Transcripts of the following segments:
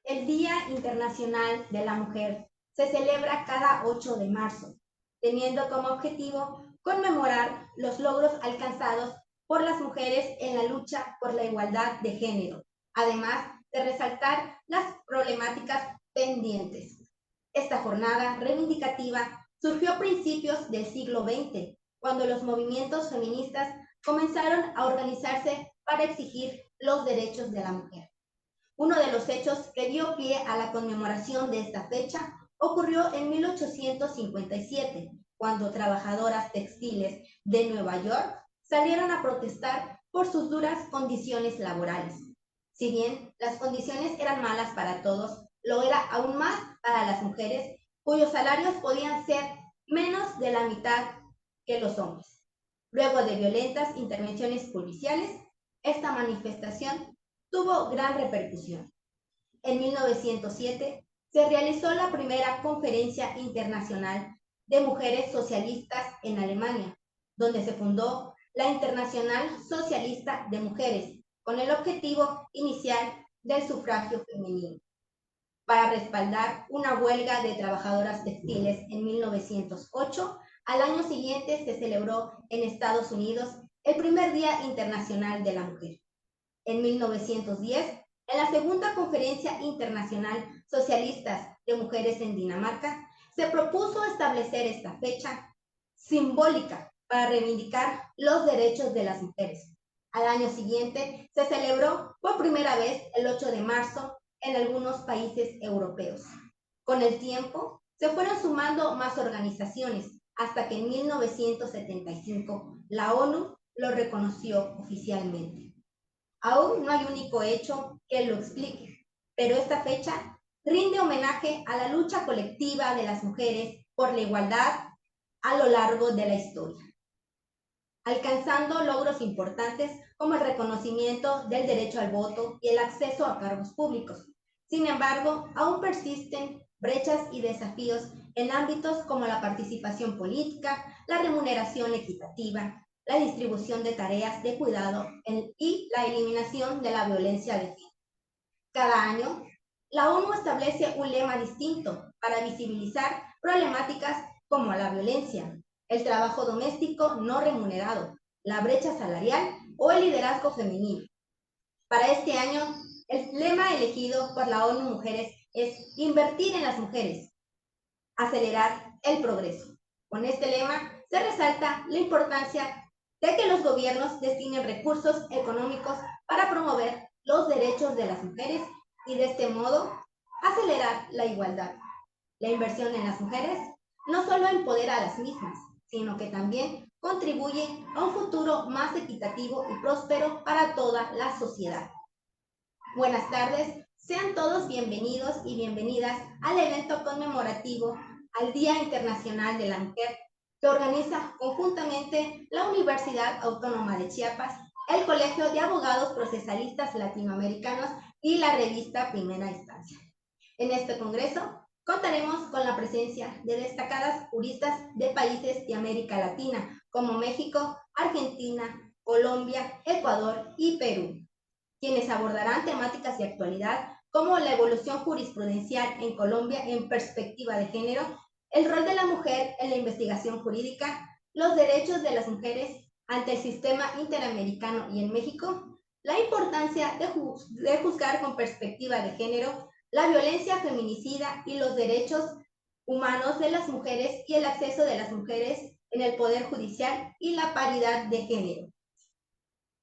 El Día Internacional de la Mujer se celebra cada 8 de marzo, teniendo como objetivo conmemorar los logros alcanzados por las mujeres en la lucha por la igualdad de género, además de resaltar las problemáticas pendientes. Esta jornada reivindicativa surgió a principios del siglo XX, cuando los movimientos feministas comenzaron a organizarse para exigir los derechos de la mujer. Uno de los hechos que dio pie a la conmemoración de esta fecha ocurrió en 1857, cuando trabajadoras textiles de Nueva York salieron a protestar por sus duras condiciones laborales. Si bien las condiciones eran malas para todos, lo era aún más para las mujeres, cuyos salarios podían ser menos de la mitad que los hombres. Luego de violentas intervenciones policiales, esta manifestación tuvo gran repercusión. En 1907 se realizó la primera conferencia internacional de mujeres socialistas en Alemania, donde se fundó la Internacional Socialista de Mujeres, con el objetivo inicial del sufragio femenino. Para respaldar una huelga de trabajadoras textiles en 1908, al año siguiente se celebró en Estados Unidos el primer Día Internacional de la Mujer. En 1910, en la segunda Conferencia Internacional Socialistas de Mujeres en Dinamarca, se propuso establecer esta fecha simbólica para reivindicar los derechos de las mujeres. Al año siguiente, se celebró por primera vez el 8 de marzo en algunos países europeos. Con el tiempo, se fueron sumando más organizaciones, hasta que en 1975 la ONU lo reconoció oficialmente. Aún no hay único hecho que lo explique, pero esta fecha rinde homenaje a la lucha colectiva de las mujeres por la igualdad a lo largo de la historia, alcanzando logros importantes como el reconocimiento del derecho al voto y el acceso a cargos públicos. Sin embargo, aún persisten brechas y desafíos en ámbitos como la participación política, la remuneración equitativa, la distribución de tareas de cuidado y la eliminación de la violencia de género. Cada año, la ONU establece un lema distinto para visibilizar problemáticas como la violencia, el trabajo doméstico no remunerado, la brecha salarial o el liderazgo femenino. Para este año, el lema elegido por la ONU Mujeres es invertir en las mujeres, acelerar el progreso. Con este lema se resalta la importancia de que los gobiernos destinen recursos económicos para promover los derechos de las mujeres y de este modo acelerar la igualdad. La inversión en las mujeres no solo empodera a las mismas, sino que también contribuye a un futuro más equitativo y próspero para toda la sociedad. Buenas tardes, sean todos bienvenidos y bienvenidas al evento conmemorativo al Día Internacional de la Mujer, que organiza conjuntamente la Universidad Autónoma de Chiapas, el Colegio de Abogados Procesalistas Latinoamericanos y la revista Primera Instancia. En este congreso contaremos con la presencia de destacadas juristas de países de América Latina, como México, Argentina, Colombia, Ecuador y Perú, quienes abordarán temáticas de actualidad como la evolución jurisprudencial en Colombia en perspectiva de género, el rol de la mujer en la investigación jurídica, los derechos de las mujeres ante el sistema interamericano y en México, la importancia de juzgar con perspectiva de género, la violencia feminicida y los derechos humanos de las mujeres y el acceso de las mujeres en el Poder Judicial y la paridad de género.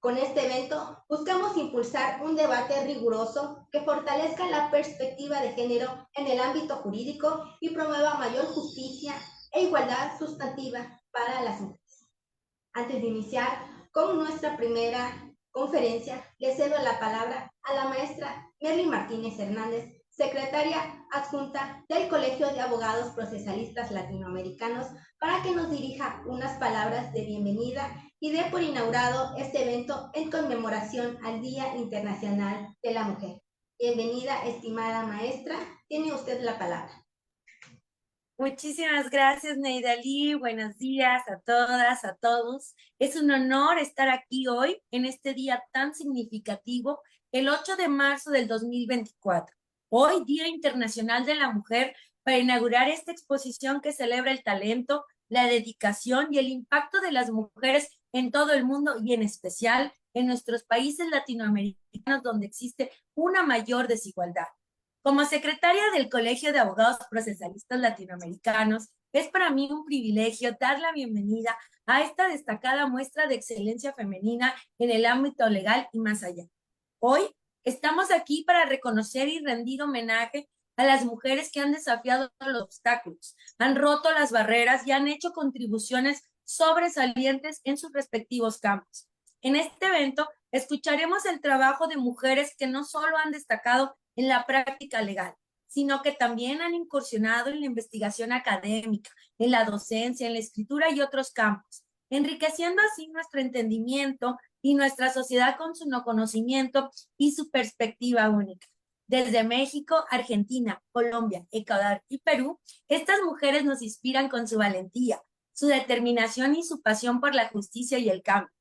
Con este evento buscamos impulsar un debate riguroso que fortalezca la perspectiva de género en el ámbito jurídico y promueva mayor justicia e igualdad sustantiva para las mujeres. Antes de iniciar con nuestra primera conferencia, le cedo la palabra a la maestra Merly Martínez Hernández, secretaria adjunta del Colegio de Abogados Procesalistas Latinoamericanos, para que nos dirija unas palabras de bienvenida y dé por inaugurado este evento en conmemoración al Día Internacional de la Mujer. Bienvenida, estimada maestra, tiene usted la palabra. Muchísimas gracias, Neidalí. Buenos días a todas, a todos. Es un honor estar aquí hoy en este día tan significativo, el 8 de marzo del 2024. Hoy, Día Internacional de la Mujer, para inaugurar esta exposición que celebra el talento, la dedicación y el impacto de las mujeres en todo el mundo y en especial en nuestros países latinoamericanos donde existe una mayor desigualdad. Como secretaria del Colegio de Abogados Procesalistas Latinoamericanos, es para mí un privilegio dar la bienvenida a esta destacada muestra de excelencia femenina en el ámbito legal y más allá. Hoy estamos aquí para reconocer y rendir homenaje a las mujeres que han desafiado los obstáculos, han roto las barreras y han hecho contribuciones sobresalientes en sus respectivos campos. En este evento escucharemos el trabajo de mujeres que no solo han destacado en la práctica legal, sino que también han incursionado en la investigación académica, en la docencia, en la escritura y otros campos, enriqueciendo así nuestro entendimiento y nuestra sociedad con su no conocimiento y su perspectiva única. Desde México, Argentina, Colombia, Ecuador y Perú, estas mujeres nos inspiran con su valentía, su determinación y su pasión por la justicia y el cambio.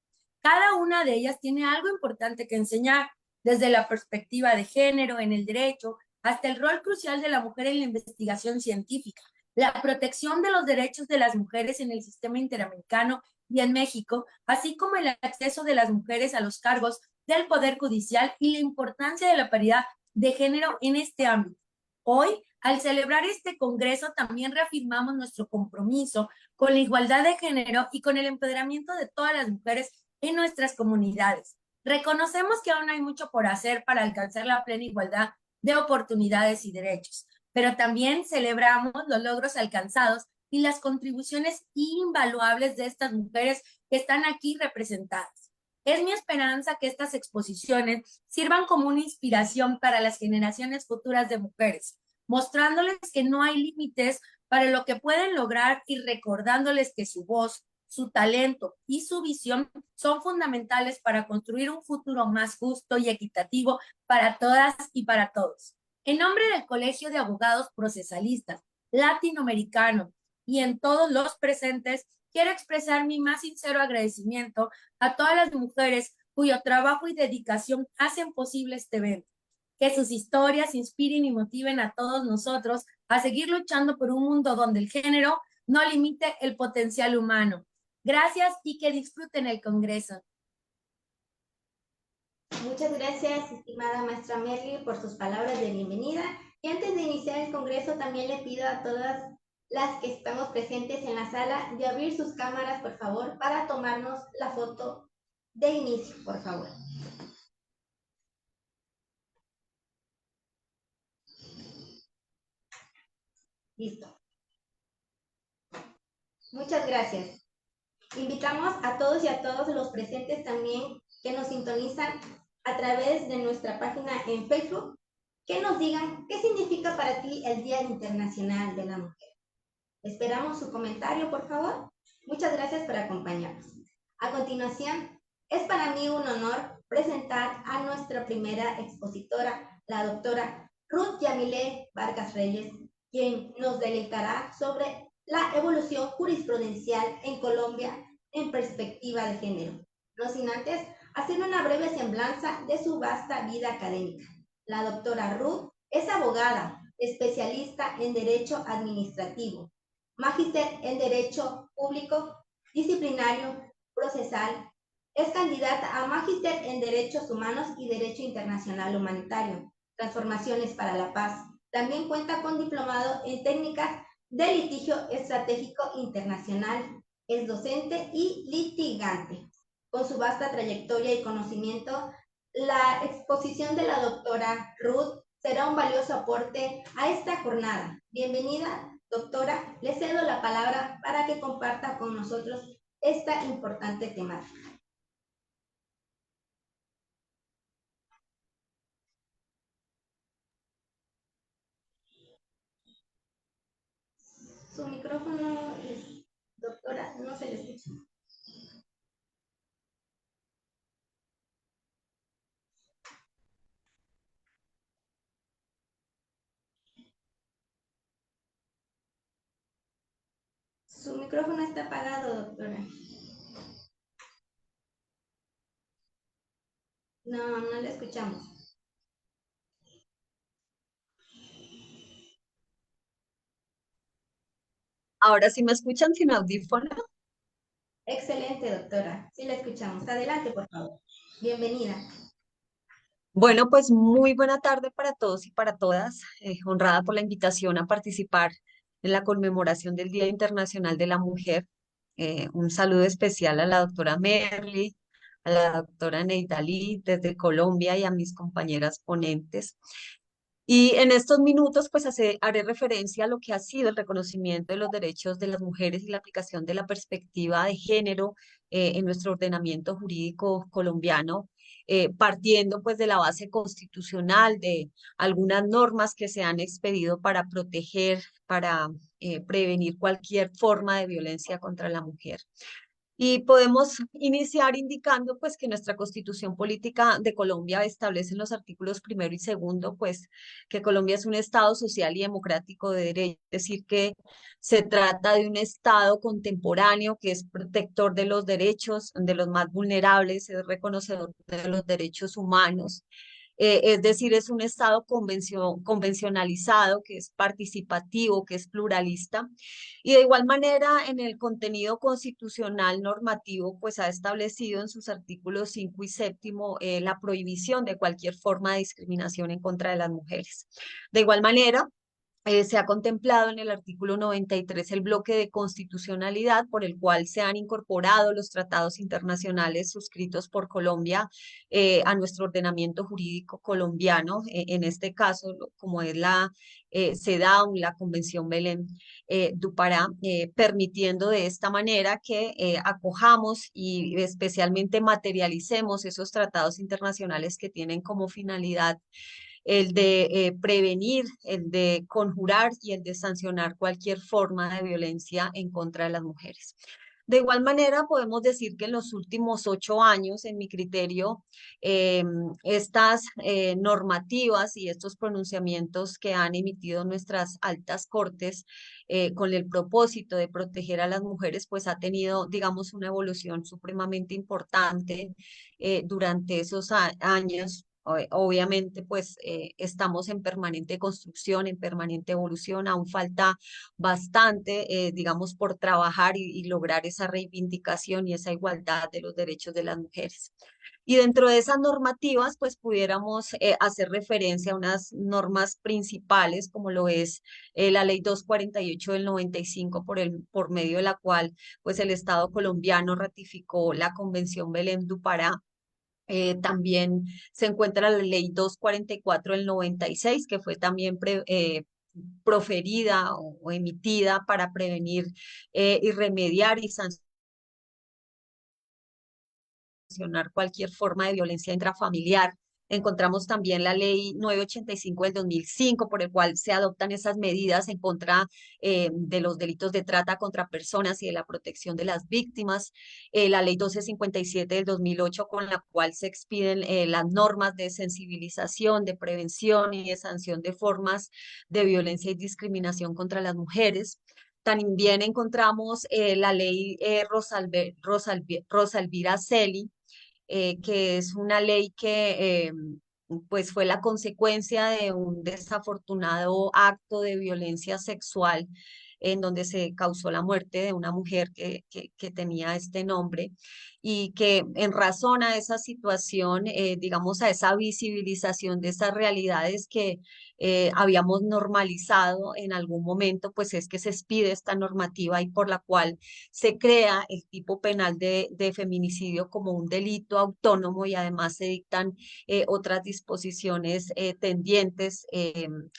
Cada una de ellas tiene algo importante que enseñar, desde la perspectiva de género en el derecho hasta el rol crucial de la mujer en la investigación científica, la protección de los derechos de las mujeres en el sistema interamericano y en México, así como el acceso de las mujeres a los cargos del Poder Judicial y la importancia de la paridad de género en este ámbito. Hoy, al celebrar este Congreso, también reafirmamos nuestro compromiso con la igualdad de género y con el empoderamiento de todas las mujeres en nuestras comunidades. Reconocemos que aún hay mucho por hacer para alcanzar la plena igualdad de oportunidades y derechos, pero también celebramos los logros alcanzados y las contribuciones invaluables de estas mujeres que están aquí representadas. Es mi esperanza que estas exposiciones sirvan como una inspiración para las generaciones futuras de mujeres, mostrándoles que no hay límites para lo que pueden lograr y recordándoles que su voz, su talento y su visión son fundamentales para construir un futuro más justo y equitativo para todas y para todos. En nombre del Colegio de Abogados Procesalistas Latinoamericano y en todos los presentes, quiero expresar mi más sincero agradecimiento a todas las mujeres cuyo trabajo y dedicación hacen posible este evento. Que sus historias inspiren y motiven a todos nosotros a seguir luchando por un mundo donde el género no limite el potencial humano. Gracias y que disfruten el Congreso. Muchas gracias, estimada maestra Merly, por sus palabras de bienvenida. Y antes de iniciar el Congreso, también le pido a todas las que estamos presentes en la sala de abrir sus cámaras, por favor, para tomarnos la foto de inicio, por favor. Listo. Muchas gracias. Invitamos a todos y a todos los presentes también que nos sintonizan a través de nuestra página en Facebook, que nos digan qué significa para ti el Día Internacional de la Mujer. Esperamos su comentario, por favor. Muchas gracias por acompañarnos. A continuación, es para mí un honor presentar a nuestra primera expositora, la doctora Ruth Yamile Vargas Reyes, quien nos deleitará sobre la evolución jurisprudencial en Colombia en perspectiva de género. No sin antes hacer una breve semblanza de su vasta vida académica. La doctora Ruth es abogada, especialista en Derecho Administrativo, magíster en Derecho Público, Disciplinario, Procesal. Es candidata a magíster en Derechos Humanos y Derecho Internacional Humanitario, Transformaciones para la Paz. También cuenta con diplomado en técnicas de litigio estratégico internacional. Es docente y litigante. Con su vasta trayectoria y conocimiento, la exposición de la doctora Ruth será un valioso aporte a esta jornada. Bienvenida, doctora. Le cedo la palabra para que comparta con nosotros esta importante temática. Su micrófono, doctora, no se le escucha. Su micrófono está apagado, doctora. No, no le escuchamos. Ahora sí me escuchan sin audífono. Excelente, doctora. Sí la escuchamos. Adelante, por favor. Bienvenida. Bueno, pues muy buena tarde para todos y para todas. Honrada por la invitación a participar en la conmemoración del Día Internacional de la Mujer. Un saludo especial a la doctora Merly, a la doctora Neidalí desde Colombia y a mis compañeras ponentes. Y en estos minutos, pues haré referencia a lo que ha sido el reconocimiento de los derechos de las mujeres y la aplicación de la perspectiva de género en nuestro ordenamiento jurídico colombiano, partiendo pues de la base constitucional, de algunas normas que se han expedido para proteger, para prevenir cualquier forma de violencia contra la mujer. Y podemos iniciar indicando pues que nuestra Constitución Política de Colombia establece en los artículos primero y segundo pues que Colombia es un Estado social y democrático de derecho, es decir, que se trata de un Estado contemporáneo que es protector de los derechos de los más vulnerables, es reconocedor de los derechos humanos. Es decir, es un Estado convencionalizado, que es participativo, que es pluralista, y de igual manera, en el contenido constitucional normativo, pues ha establecido en sus artículos 5 y séptimo la prohibición de cualquier forma de discriminación en contra de las mujeres. De igual manera, se ha contemplado en el artículo 93 el bloque de constitucionalidad por el cual se han incorporado los tratados internacionales suscritos por Colombia a nuestro ordenamiento jurídico colombiano, en este caso, como es la CEDAW, la Convención Belém do Pará, permitiendo de esta manera que acojamos y especialmente materialicemos esos tratados internacionales que tienen como finalidad el de prevenir, el de conjurar y el de sancionar cualquier forma de violencia en contra de las mujeres. De igual manera, podemos decir que en los últimos 8 años, en mi criterio, estas normativas y estos pronunciamientos que han emitido nuestras altas cortes con el propósito de proteger a las mujeres, pues ha tenido, digamos, una evolución supremamente importante durante esos años. Obviamente, pues estamos en permanente construcción, en permanente evolución, aún falta bastante, digamos, por trabajar y lograr esa reivindicación y esa igualdad de los derechos de las mujeres. Y dentro de esas normativas, pues pudiéramos hacer referencia a unas normas principales, como lo es la Ley 248 del 95, por medio de la cual, pues el Estado colombiano ratificó la Convención Belém do Pará. También se encuentra la ley 244 del 96, que fue también proferida o emitida para prevenir y remediar y sancionar cualquier forma de violencia intrafamiliar. Encontramos también la ley 985 del 2005, por el cual se adoptan esas medidas en contra de los delitos de trata contra personas y de la protección de las víctimas. La ley 1257 del 2008, con la cual se expiden las normas de sensibilización, de prevención y de sanción de formas de violencia y discriminación contra las mujeres. También encontramos la ley Rosalvira Celi, que es una ley que pues fue la consecuencia de un desafortunado acto de violencia sexual en donde se causó la muerte de una mujer que tenía este nombre y que en razón a esa situación, digamos, a esa visibilización de esas realidades que habíamos normalizado en algún momento, pues es que se expide esta normativa y por la cual se crea el tipo penal de feminicidio como un delito autónomo y además se dictan otras disposiciones tendientes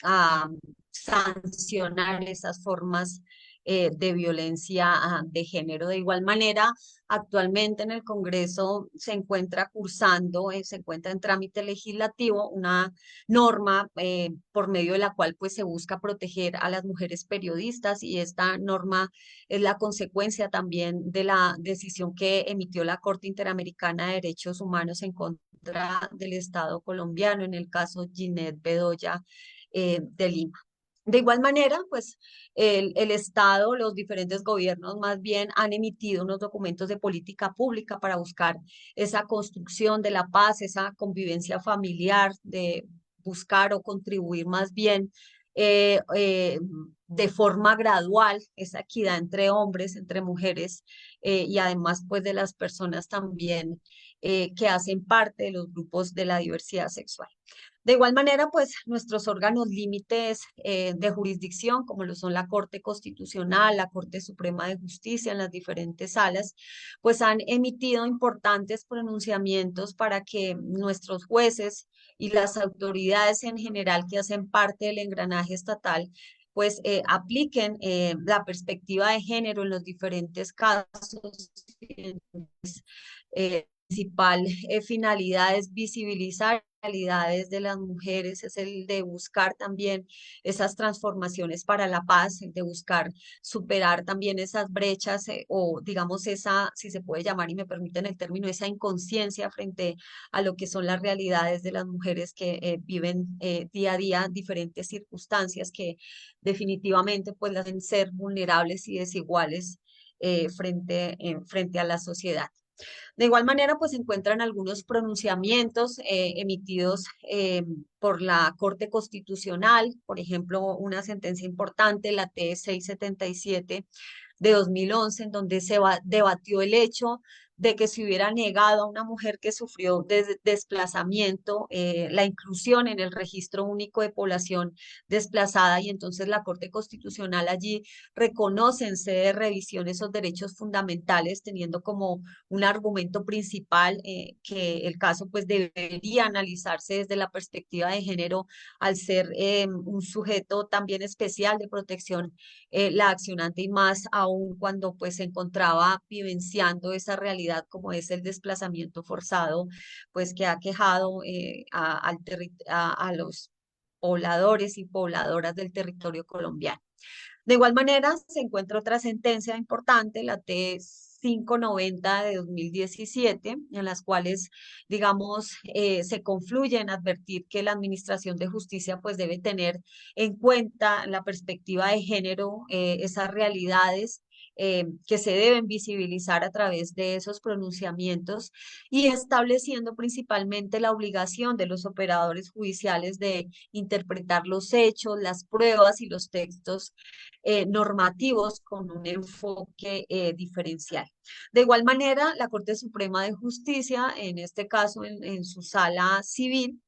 a sancionar esas formas de violencia de género. De igual manera, actualmente en el Congreso se encuentra cursando, se encuentra en trámite legislativo una norma por medio de la cual pues se busca proteger a las mujeres periodistas y esta norma es la consecuencia también de la decisión que emitió la Corte Interamericana de Derechos Humanos en contra del Estado colombiano en el caso Ginette Bedoya de Lima. De igual manera, pues el Estado, los diferentes gobiernos más bien han emitido unos documentos de política pública para buscar esa construcción de la paz, esa convivencia familiar, de buscar o contribuir más bien eh, eh, de forma gradual esa equidad entre hombres, entre mujeres y además pues de las personas también que hacen parte de los grupos de la diversidad sexual. De igual manera, pues nuestros órganos límites de jurisdicción, como lo son la Corte Constitucional, la Corte Suprema de Justicia en las diferentes salas, pues han emitido importantes pronunciamientos para que nuestros jueces y las autoridades en general que hacen parte del engranaje estatal, pues apliquen la perspectiva de género en los diferentes casos. Principal finalidad es visibilizar realidades de las mujeres, es el de buscar también esas transformaciones para la paz, el de buscar superar también esas brechas o digamos esa, si se puede llamar y me permiten el término, esa inconsciencia frente a lo que son las realidades de las mujeres que viven día a día diferentes circunstancias que definitivamente pues las hacen ser vulnerables y desiguales frente a la sociedad. De igual manera, pues se encuentran algunos pronunciamientos emitidos por la Corte Constitucional, por ejemplo, una sentencia importante, la T-677 de 2011, en donde debatió el hecho de que se hubiera negado a una mujer que sufrió desplazamiento la inclusión en el registro único de población desplazada y entonces la Corte Constitucional allí reconoce en sede de revisión esos derechos fundamentales teniendo como un argumento principal que el caso pues debería analizarse desde la perspectiva de género al ser un sujeto también especial de protección la accionante y más aún cuando pues se encontraba vivenciando esa realidad como es el desplazamiento forzado pues que ha quejado a los pobladores y pobladoras del territorio colombiano. De igual manera, se encuentra otra sentencia importante, la T-590 de 2017, en las cuales, digamos, se confluye en advertir que la Administración de Justicia pues debe tener en cuenta la perspectiva de género, esas realidades que se deben visibilizar a través de esos pronunciamientos y estableciendo principalmente la obligación de los operadores judiciales de interpretar los hechos, las pruebas y los textos normativos con un enfoque diferencial. De igual manera, la Corte Suprema de Justicia, en este caso en su sala civil,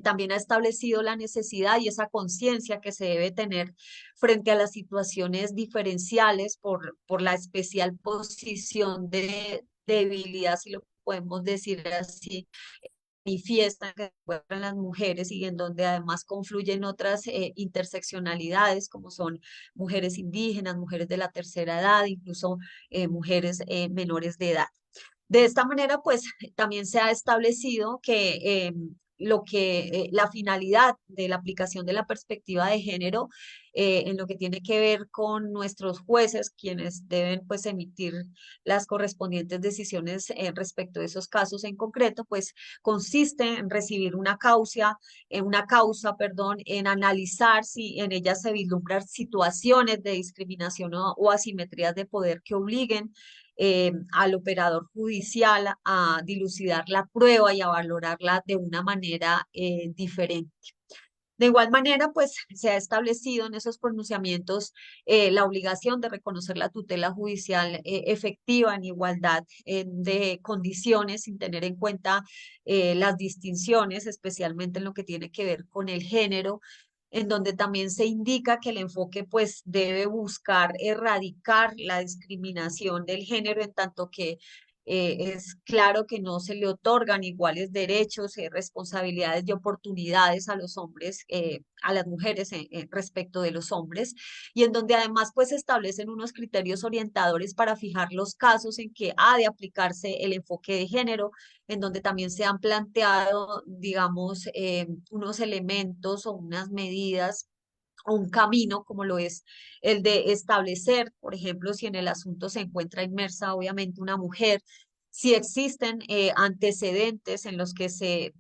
también ha establecido la necesidad y esa conciencia que se debe tener frente a las situaciones diferenciales por la especial posición de debilidad, si lo podemos decir así, manifiestan que se encuentran las mujeres y en donde además confluyen otras interseccionalidades como son mujeres indígenas, mujeres de la tercera edad, incluso mujeres menores de edad. De esta manera, pues también se ha establecido que la finalidad de la aplicación de la perspectiva de género en lo que tiene que ver con nuestros jueces, quienes deben pues emitir las correspondientes decisiones respecto de esos casos en concreto, pues consiste en recibir una causa, perdón, en analizar si en ella se vislumbran situaciones de discriminación o asimetrías de poder que obliguen al operador judicial a dilucidar la prueba y a valorarla de una manera diferente. De igual manera, pues se ha establecido en esos pronunciamientos la obligación de reconocer la tutela judicial efectiva en igualdad de condiciones, sin tener en cuenta las distinciones, especialmente en lo que tiene que ver con el género, en donde también se indica que el enfoque pues debe buscar erradicar la discriminación del género en tanto que es claro que no se le otorgan iguales derechos, responsabilidades y oportunidades a los hombres, a las mujeres respecto de los hombres, y en donde además pues se establecen unos criterios orientadores para fijar los casos en que ha de aplicarse el enfoque de género, en donde también se han planteado, digamos, unos elementos o unas medidas o un camino, como lo es el de establecer, por ejemplo, si en el asunto se encuentra inmersa obviamente una mujer, si existen antecedentes en los que se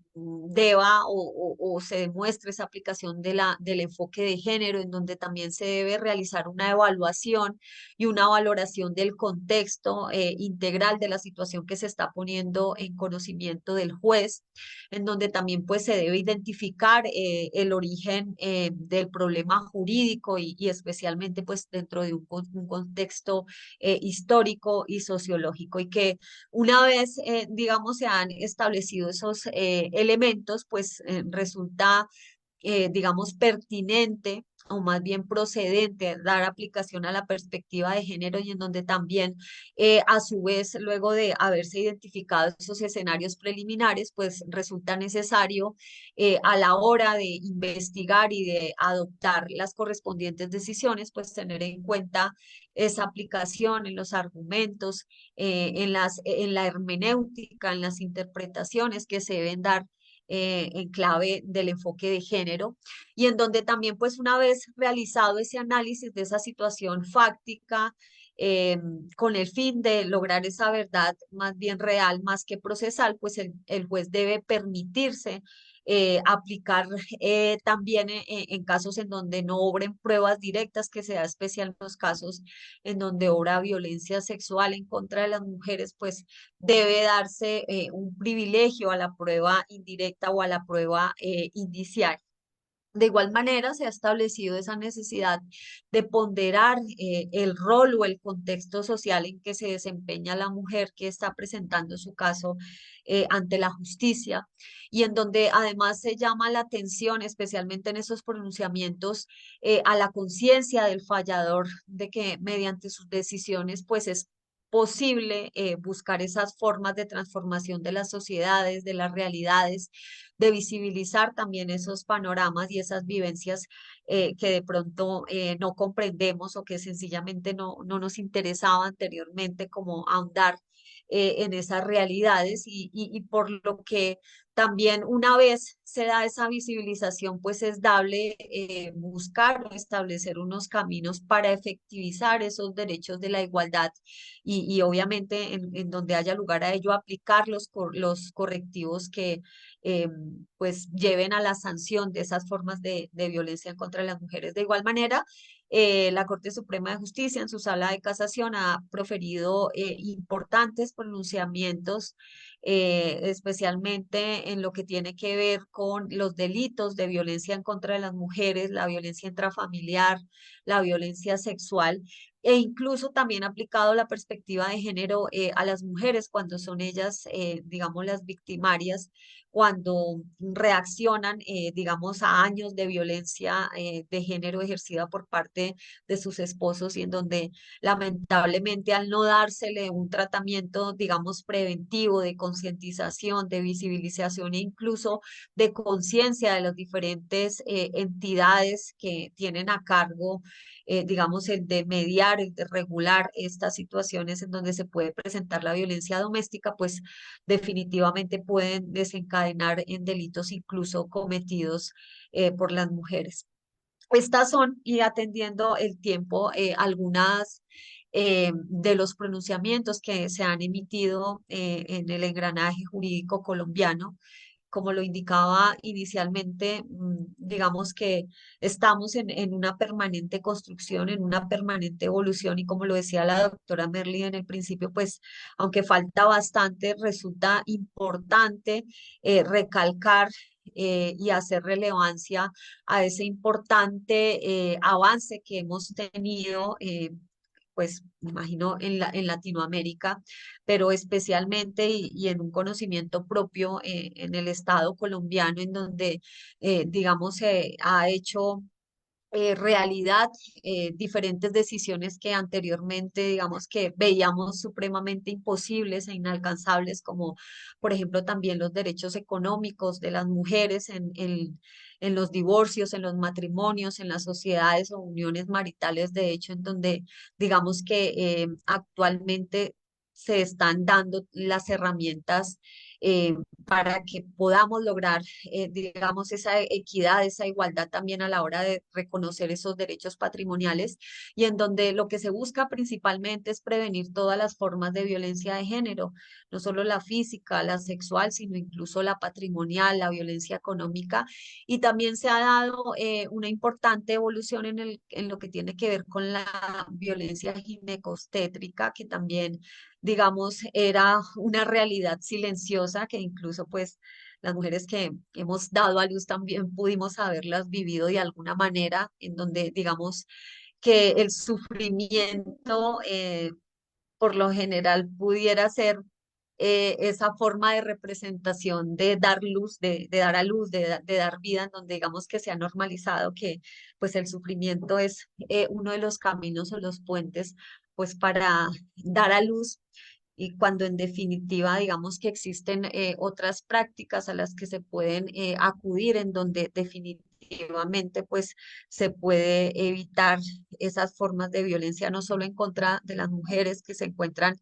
deba o se demuestre esa aplicación del enfoque de género, en donde también se debe realizar una evaluación y una valoración del contexto integral de la situación que se está poniendo en conocimiento del juez, en donde también pues se debe identificar el origen del problema jurídico y especialmente pues dentro de un contexto histórico y sociológico, y que una vez, digamos, se han establecido esos elementos, pues resulta, digamos, pertinente o más bien procedente dar aplicación a la perspectiva de género, y en donde también, a su vez, luego de haberse identificado esos escenarios preliminares, pues resulta necesario a la hora de investigar y de adoptar las correspondientes decisiones, pues tener en cuenta esa aplicación en los argumentos, en la hermenéutica, en las interpretaciones que se deben dar en clave del enfoque de género, y en donde también pues una vez realizado ese análisis de esa situación fáctica, eh, con el fin de lograr esa verdad más bien real, más que procesal, pues el juez debe permitirse aplicar también en casos en donde no obren pruebas directas, que sea especial en los casos en donde obra violencia sexual en contra de las mujeres, pues debe darse un privilegio a la prueba indirecta o a la prueba indiciaria. De igual manera, se ha establecido esa necesidad de ponderar el rol o el contexto social en que se desempeña la mujer que está presentando su caso ante la justicia, y en donde además se llama la atención, especialmente en esos pronunciamientos, a la conciencia del fallador de que mediante sus decisiones pues es posible buscar esas formas de transformación de las sociedades, de las realidades, de visibilizar también esos panoramas y esas vivencias que de pronto no comprendemos, o que sencillamente no nos interesaba anteriormente como ahondar en esas realidades, y por lo que también una vez se da esa visibilización, pues es dable buscar o establecer unos caminos para efectivizar esos derechos de la igualdad, y obviamente en donde haya lugar a ello, aplicar los correctivos que eh, pues lleven a la sanción de esas formas de violencia en contra de las mujeres. De igual manera, la Corte Suprema de Justicia en su sala de casación ha proferido importantes pronunciamientos, especialmente en lo que tiene que ver con los delitos de violencia en contra de las mujeres, la violencia intrafamiliar, la violencia sexual, e incluso también ha aplicado la perspectiva de género a las mujeres cuando son ellas, digamos, las victimarias, cuando reaccionan, digamos, a años de violencia de género ejercida por parte de sus esposos, y en donde lamentablemente, al no dársele un tratamiento, digamos, preventivo, de concientización, de visibilización e incluso de conciencia de las diferentes entidades que tienen a cargo, digamos, el de mediar, el de regular estas situaciones en donde se puede presentar la violencia doméstica, pues definitivamente pueden desencadenar en delitos incluso cometidos por las mujeres. Estas son, y atendiendo el tiempo, algunas de los pronunciamientos que se han emitido en el engranaje jurídico colombiano. Como lo indicaba inicialmente, digamos que estamos en una permanente construcción, en una permanente evolución, y como lo decía la doctora Merly en el principio, pues aunque falta bastante, resulta importante recalcar y hacer relevancia a ese importante avance que hemos tenido, pues me imagino en Latinoamérica, pero especialmente y en un conocimiento propio en el Estado colombiano, en donde, digamos, se ha hecho realidad diferentes decisiones que anteriormente, digamos, que veíamos supremamente imposibles e inalcanzables, como por ejemplo también los derechos económicos de las mujeres en los divorcios, en los matrimonios, en las sociedades o uniones maritales, de hecho, en donde digamos que actualmente se están dando las herramientas para que podamos lograr, digamos, esa equidad, esa igualdad también a la hora de reconocer esos derechos patrimoniales y en donde lo que se busca principalmente es prevenir todas las formas de violencia de género, no solo la física, la sexual, sino incluso la patrimonial, la violencia económica. Y también se ha dado una importante evolución en lo que tiene que ver con la violencia ginecostétrica, que también, digamos, era una realidad silenciosa que incluso pues las mujeres que hemos dado a luz también pudimos haberlas vivido de alguna manera, en donde digamos que el sufrimiento por lo general pudiera ser esa forma de representación de dar luz, de dar a luz, de dar vida, en donde digamos que se ha normalizado que pues el sufrimiento es uno de los caminos o los puentes pues para dar a luz y cuando en definitiva digamos que existen otras prácticas a las que se pueden acudir en donde definitivamente pues se puede evitar esas formas de violencia no solo en contra de las mujeres que se encuentran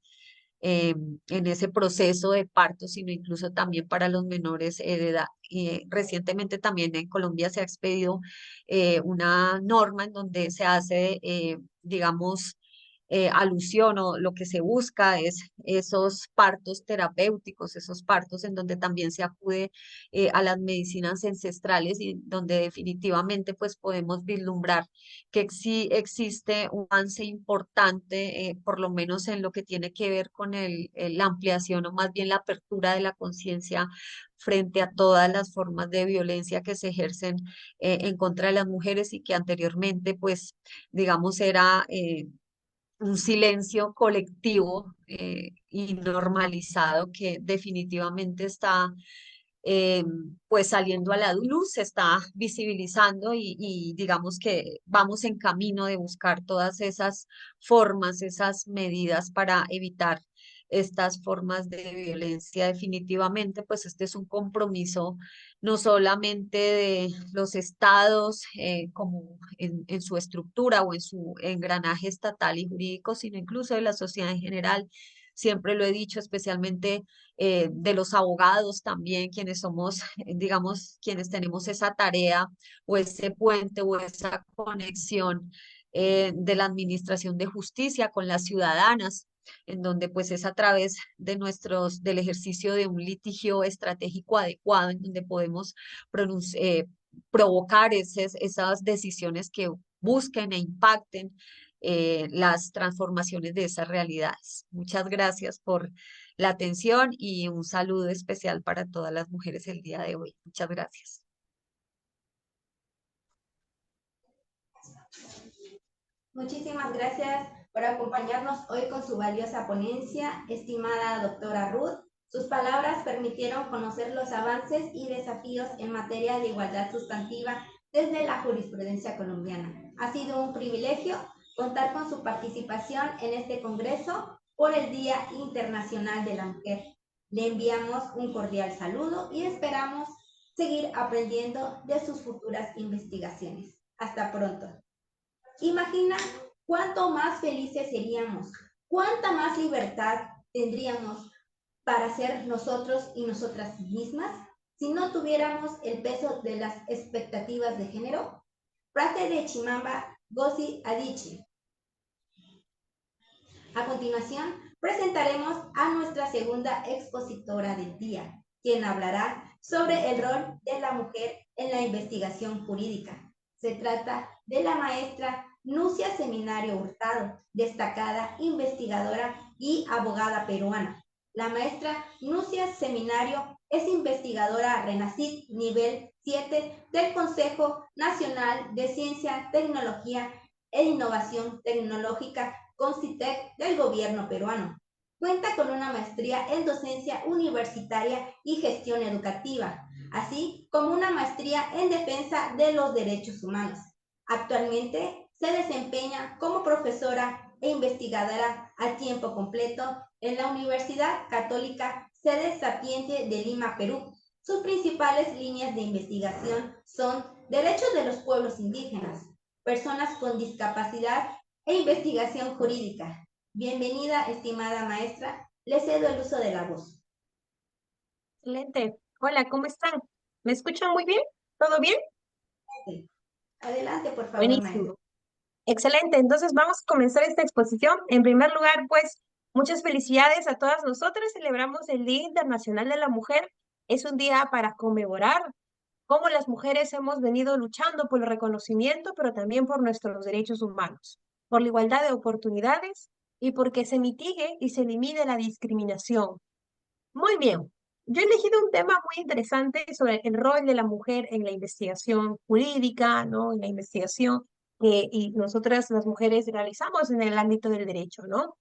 en ese proceso de parto, sino incluso también para los menores de edad. Recientemente también en Colombia se ha expedido una norma en donde se hace, digamos, alusión o lo que se busca es esos partos terapéuticos, esos partos en donde también se acude a las medicinas ancestrales y donde definitivamente pues podemos vislumbrar que sí existe un avance importante, por lo menos en lo que tiene que ver con la ampliación o más bien la apertura de la conciencia frente a todas las formas de violencia que se ejercen en contra de las mujeres y que anteriormente, pues, digamos, era un silencio colectivo y normalizado que definitivamente está eh, pues saliendo a la luz, se está visibilizando y digamos que vamos en camino de buscar todas esas formas, esas medidas para evitar estas formas de violencia. Definitivamente, pues este es un compromiso no solamente de los estados como en su estructura o en su engranaje estatal y jurídico, sino incluso de la sociedad en general. Siempre lo he dicho, especialmente de los abogados también, quienes somos, digamos, quienes tenemos esa tarea o ese puente o esa conexión de la administración de justicia con las ciudadanas, en donde pues es a través de del ejercicio de un litigio estratégico adecuado, en donde podemos provocar esas decisiones que busquen e impacten las transformaciones de esas realidades. Muchas gracias por la atención y un saludo especial para todas las mujeres el día de hoy. Muchas gracias. Muchísimas gracias por acompañarnos hoy con su valiosa ponencia, estimada doctora Ruth. Sus palabras permitieron conocer los avances y desafíos en materia de igualdad sustantiva desde la jurisprudencia colombiana. Ha sido un privilegio contar con su participación en este congreso por el Día Internacional de la Mujer. Le enviamos un cordial saludo y esperamos seguir aprendiendo de sus futuras investigaciones. Hasta pronto. Imagina cuánto más felices seríamos, cuánta más libertad tendríamos para ser nosotros y nosotras mismas si no tuviéramos el peso de las expectativas de género. Frase de Chimamanda Ngozi Adichie. A continuación, presentaremos a nuestra segunda expositora del día, quien hablará sobre el rol de la mujer en la investigación jurídica. Se trata de la maestra Nucia Seminario Hurtado, destacada investigadora y abogada peruana. La maestra Nucia Seminario es investigadora RENACYT nivel 7 del Consejo Nacional de Ciencia, Tecnología e Innovación Tecnológica, CONCITEC, del gobierno peruano. Cuenta con una maestría en docencia universitaria y gestión educativa, así como una maestría en defensa de los derechos humanos. Actualmente se desempeña como profesora e investigadora a tiempo completo en la Universidad Católica Sede Sapientia de Lima, Perú. Sus principales líneas de investigación son derechos de los pueblos indígenas, personas con discapacidad e investigación jurídica. Bienvenida, estimada maestra. Le cedo el uso de la voz. Excelente. Hola, ¿cómo están? ¿Me escuchan muy bien? ¿Todo bien? Adelante, por favor, maestra. Buenísimo. Excelente. Entonces vamos a comenzar esta exposición. En primer lugar, pues, muchas felicidades a todas nosotras. Celebramos el Día Internacional de la Mujer. Es un día para conmemorar cómo las mujeres hemos venido luchando por el reconocimiento, pero también por nuestros derechos humanos, por la igualdad de oportunidades y porque se mitigue y se elimine la discriminación. Muy bien. Yo he elegido un tema muy interesante sobre el rol de la mujer en la investigación jurídica, ¿no? En la investigación que y nosotras las mujeres realizamos en el ámbito del derecho, ¿no?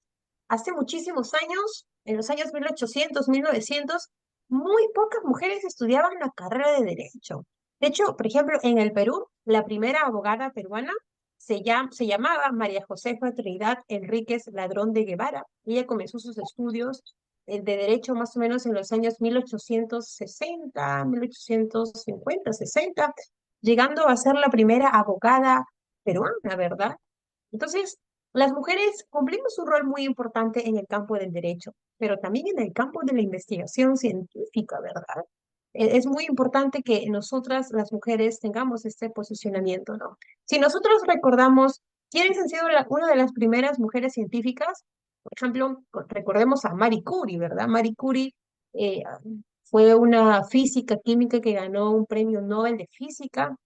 Hace muchísimos años, en los años 1800, 1900, muy pocas mujeres estudiaban la carrera de derecho. De hecho, por ejemplo, en el Perú, la primera abogada peruana se llamaba María Josefa Trinidad Enríquez Ladrón de Guevara. Ella comenzó sus estudios de derecho más o menos en los años 1860, 1850, 60, llegando a ser la primera abogada peruana, ¿verdad? Entonces, las mujeres cumplimos un rol muy importante en el campo del derecho, pero también en el campo de la investigación científica, ¿verdad? Es muy importante que nosotras, las mujeres, tengamos este posicionamiento, ¿no? Si nosotros recordamos quiénes han sido una de las primeras mujeres científicas, por ejemplo, recordemos a Marie Curie, ¿verdad? Marie Curie eh, fue una física química que ganó un premio Nobel de física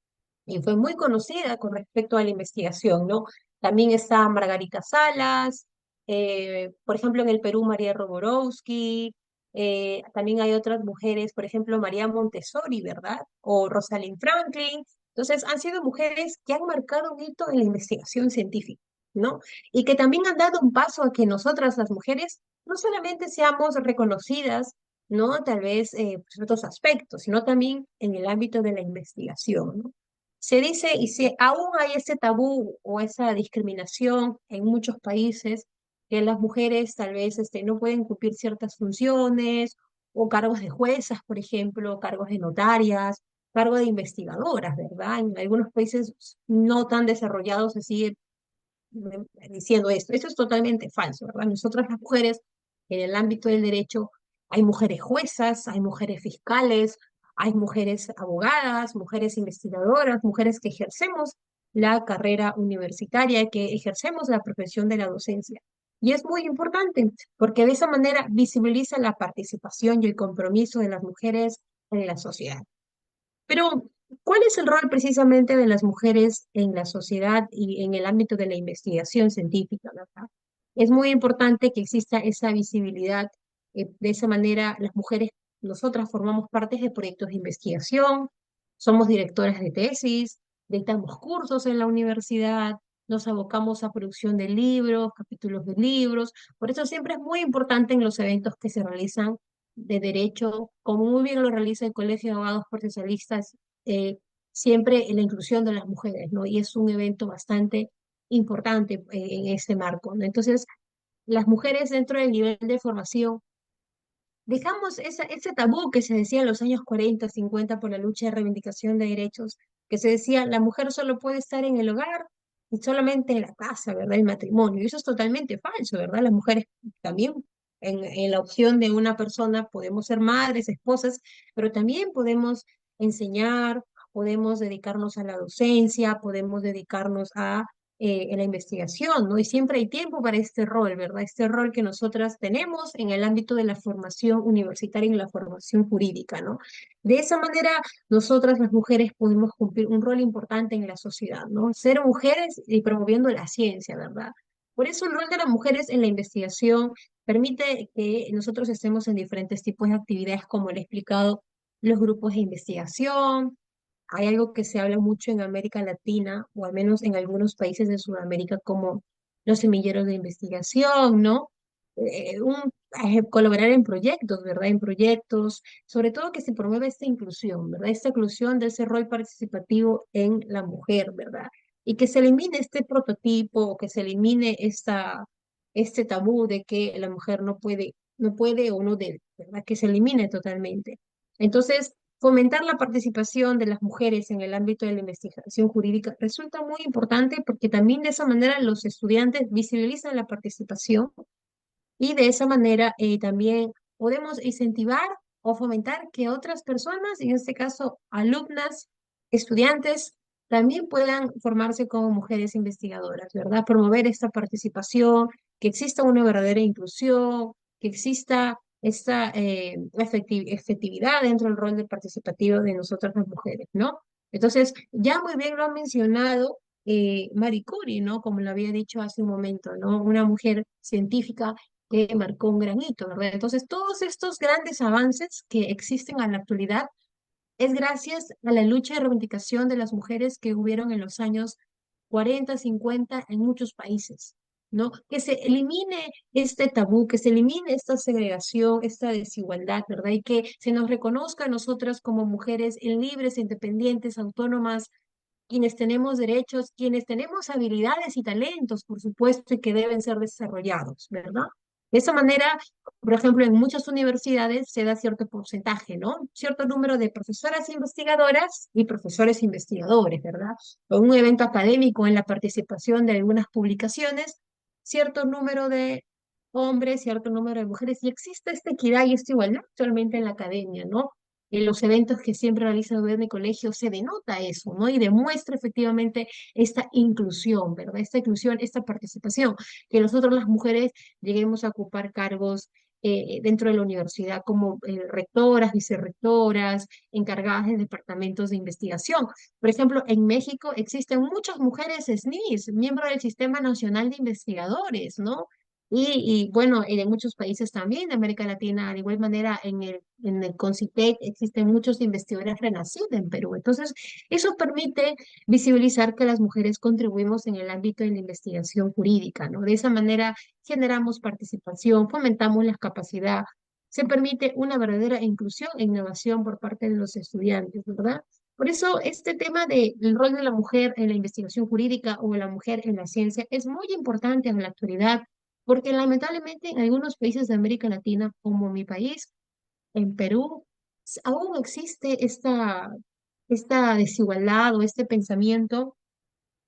y fue muy conocida con respecto a la investigación, ¿no? También está Margarita Salas, por ejemplo, en el Perú, María Roborowski, también hay otras mujeres, por ejemplo, María Montessori, ¿verdad? O Rosalind Franklin. Entonces, han sido mujeres que han marcado un hito en la investigación científica, ¿no? Y que también han dado un paso a que nosotras, las mujeres, no solamente seamos reconocidas, ¿no? Tal vez por otros aspectos, sino también en el ámbito de la investigación, ¿no? Se dice, y si aún hay ese tabú o esa discriminación en muchos países, que las mujeres tal vez no pueden cumplir ciertas funciones o cargos de juezas, por ejemplo, cargos de notarias, cargo de investigadoras, ¿verdad? En algunos países no tan desarrollados se sigue diciendo esto. Eso es totalmente falso, ¿verdad? Nosotras las mujeres en el ámbito del derecho hay mujeres juezas, hay mujeres fiscales, hay mujeres abogadas, mujeres investigadoras, mujeres que ejercemos la carrera universitaria, que ejercemos la profesión de la docencia. Y es muy importante porque de esa manera visibiliza la participación y el compromiso de las mujeres en la sociedad. Pero, ¿cuál es el rol precisamente de las mujeres en la sociedad y en el ámbito de la investigación científica, ¿verdad? Es muy importante que exista esa visibilidad. De esa manera, las mujeres, nosotras formamos parte de proyectos de investigación, somos directoras de tesis, dictamos cursos en la universidad, nos abocamos a producción de libros, capítulos de libros. Por eso siempre es muy importante en los eventos que se realizan de derecho, como muy bien lo realiza el Colegio de Abogados Procesalistas, siempre en la inclusión de las mujeres, ¿no? Y es un evento bastante importante en este marco, ¿no? Entonces, las mujeres dentro del nivel de formación, dejamos ese tabú que se decía en los años 40, 50 por la lucha de reivindicación de derechos, que se decía la mujer solo puede estar en el hogar y solamente en la casa, ¿verdad? El matrimonio. Y eso es totalmente falso, ¿verdad? Las mujeres también en la opción de una persona podemos ser madres, esposas, pero también podemos enseñar, podemos dedicarnos a la docencia, podemos dedicarnos a en la investigación, ¿no? Y siempre hay tiempo para este rol, ¿verdad? Este rol que nosotras tenemos en el ámbito de la formación universitaria y en la formación jurídica, ¿no? De esa manera, nosotras las mujeres podemos cumplir un rol importante en la sociedad, ¿no? Ser mujeres y promoviendo la ciencia, ¿verdad? Por eso el rol de las mujeres en la investigación permite que nosotros estemos en diferentes tipos de actividades, como le he explicado, los grupos de investigación, hay algo que se habla mucho en América Latina, o al menos en algunos países de Sudamérica, como los semilleros de investigación, ¿no? Colaborar en proyectos, ¿verdad? En proyectos, sobre todo que se promueva esta inclusión, ¿verdad? Esta inclusión de ese rol participativo en la mujer, ¿verdad? Y que se elimine este prototipo, o que se elimine este tabú de que la mujer no puede o no debe, ¿verdad? Que se elimine totalmente. Entonces, fomentar la participación de las mujeres en el ámbito de la investigación jurídica resulta muy importante porque también de esa manera los estudiantes visibilizan la participación y de esa manera también podemos incentivar o fomentar que otras personas, en este caso alumnas, estudiantes, también puedan formarse como mujeres investigadoras, ¿verdad? Promover esta participación, que exista una verdadera inclusión, que exista esta efectividad dentro del rol de participativo de nosotras las mujeres, ¿no? Entonces, ya muy bien lo ha mencionado Marie Curie, ¿no? Como lo había dicho hace un momento, ¿no? Una mujer científica que marcó un gran hito, ¿verdad? Entonces, todos estos grandes avances que existen en la actualidad es gracias a la lucha y reivindicación de las mujeres que hubieron en los años 40, 50 en muchos países, ¿no? Que se elimine este tabú, que se elimine esta segregación, esta desigualdad, ¿verdad? Y que se nos reconozca a nosotras como mujeres libres, independientes, autónomas, quienes tenemos derechos, quienes tenemos habilidades y talentos, por supuesto, y que deben ser desarrollados, ¿verdad? De esa manera, por ejemplo, en muchas universidades se da cierto porcentaje, ¿no? Cierto número de profesoras investigadoras y profesores investigadores, ¿verdad? O un evento académico en la participación de algunas publicaciones, cierto número de hombres, cierto número de mujeres, y existe esta equidad y esta igualdad actualmente en la academia, ¿no? En los eventos que siempre realiza el gobierno y colegio se denota eso, ¿no? Y demuestra efectivamente esta inclusión, ¿verdad? Esta inclusión, esta participación, que nosotros las mujeres lleguemos a ocupar cargos dentro de la universidad como rectoras, vicerrectoras, encargadas de departamentos de investigación. Por ejemplo, en México existen muchas mujeres SNIs, miembros del Sistema Nacional de Investigadores, ¿no? Y bueno, en muchos países también de América Latina, de igual manera en el CONCITEC existen muchos investigadores renacidos en Perú. Entonces, eso permite visibilizar que las mujeres contribuimos en el ámbito de la investigación jurídica, ¿no? De esa manera generamos participación, fomentamos la capacidad, se permite una verdadera inclusión e innovación por parte de los estudiantes, ¿verdad? Por eso, este tema del rol de la mujer en la investigación jurídica o la mujer en la ciencia es muy importante en la actualidad porque lamentablemente en algunos países de América Latina, como mi país, en Perú, aún existe esta desigualdad o este pensamiento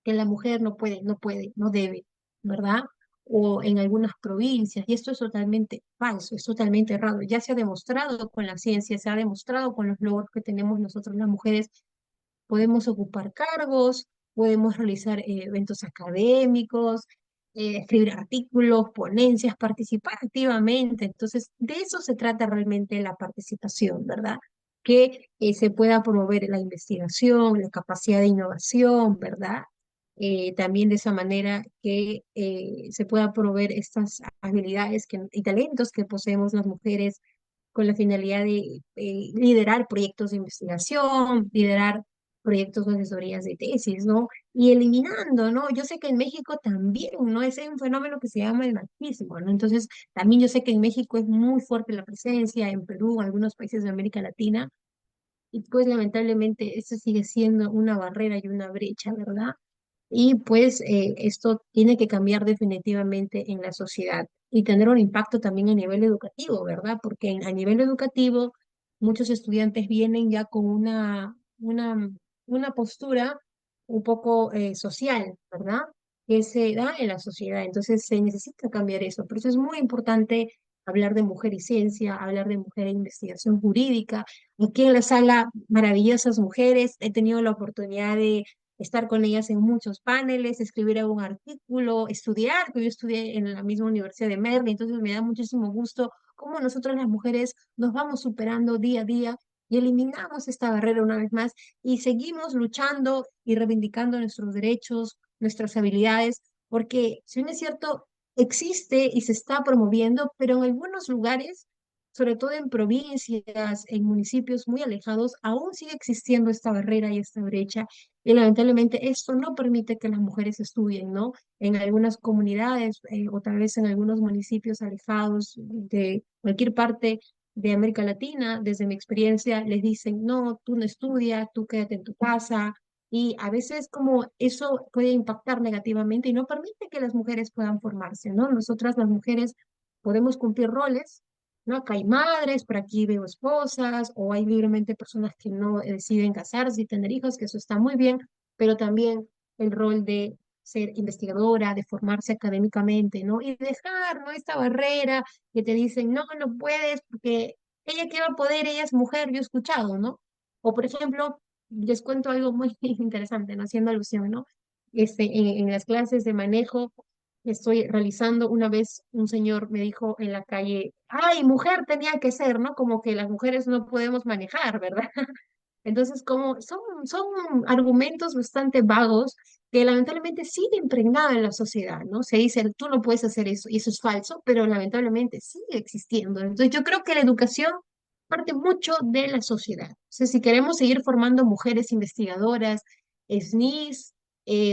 que la mujer no puede, no debe, ¿verdad? O en algunas provincias, y esto es totalmente falso, es totalmente errado. Ya se ha demostrado con la ciencia, se ha demostrado con los logros que tenemos nosotros las mujeres podemos ocupar cargos, podemos realizar eventos académicos, escribir artículos, ponencias, participar activamente. Entonces, de eso se trata realmente la participación, ¿verdad? Que se pueda promover la investigación, la capacidad de innovación, ¿verdad? También de esa manera que se pueda promover estas habilidades y talentos que poseemos las mujeres con la finalidad de liderar proyectos de investigación, liderar proyectos de asesorías de tesis, ¿no? Y eliminando, ¿no? Yo sé que en México también, ¿no? Es un fenómeno que se llama el machismo, ¿no? Entonces, también yo sé que en México es muy fuerte la presencia, en Perú, en algunos países de América Latina, y pues lamentablemente esto sigue siendo una barrera y una brecha, ¿verdad? Y pues esto tiene que cambiar definitivamente en la sociedad y tener un impacto también a nivel educativo, ¿verdad? Porque a nivel educativo muchos estudiantes vienen ya con una postura un poco social, ¿verdad? Que se da en la sociedad. Entonces se necesita cambiar eso. Por eso es muy importante hablar de mujer y ciencia, hablar de mujer e investigación jurídica. Aquí en la sala, maravillosas mujeres. He tenido la oportunidad de estar con ellas en muchos paneles, escribir algún artículo, estudiar, que yo estudié en la misma Universidad de Merli, entonces me da muchísimo gusto cómo nosotros las mujeres nos vamos superando día a día y eliminamos esta barrera una vez más y seguimos luchando y reivindicando nuestros derechos, nuestras habilidades, porque si bien es cierto, existe y se está promoviendo, pero en algunos lugares sobre todo en provincias, en municipios muy alejados, aún sigue existiendo esta barrera y esta brecha y lamentablemente esto no permite que las mujeres estudien, ¿no? En algunas comunidades o tal vez en algunos municipios alejados de cualquier parte de América Latina, desde mi experiencia, les dicen, no, tú no estudias, tú quédate en tu casa. Y a veces como eso puede impactar negativamente y no permite que las mujeres puedan formarse, ¿no? Nosotras las mujeres podemos cumplir roles, ¿no? Acá hay madres, por aquí veo esposas, o hay libremente personas que no deciden casarse y tener hijos, que eso está muy bien, pero también el rol de ser investigadora, de formarse académicamente, ¿no? Y dejar, ¿no? Esta barrera que te dicen, no, no puedes porque ella que va a poder, ella es mujer, yo he escuchado, ¿no? O por ejemplo, les cuento algo muy interesante, ¿no? Haciendo alusión, ¿no? En las clases de manejo que estoy realizando, una vez un señor me dijo en la calle, ay, mujer tenía que ser, ¿no? Como que las mujeres no podemos manejar, ¿verdad? Entonces, como son argumentos bastante vagos que lamentablemente sigue impregnada en la sociedad, ¿no? Se dice, tú no puedes hacer eso, y eso es falso, pero lamentablemente sigue existiendo. Entonces, yo creo que la educación parte mucho de la sociedad. O sea, si queremos seguir formando mujeres investigadoras, SNIs,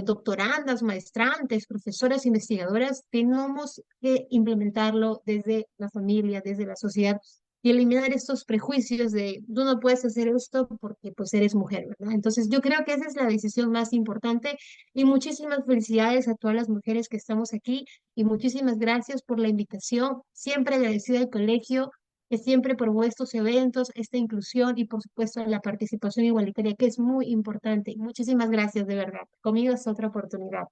doctorandas, maestrantes, profesoras investigadoras, tenemos que implementarlo desde la familia, desde la sociedad y eliminar estos prejuicios de tú no puedes hacer esto porque pues eres mujer, ¿verdad? Entonces yo creo que esa es la decisión más importante y muchísimas felicidades a todas las mujeres que estamos aquí y muchísimas gracias por la invitación, siempre agradecida al colegio que siempre promueve estos eventos, esta inclusión y por supuesto la participación igualitaria que es muy importante. Muchísimas gracias de verdad. Conmigo es otra oportunidad.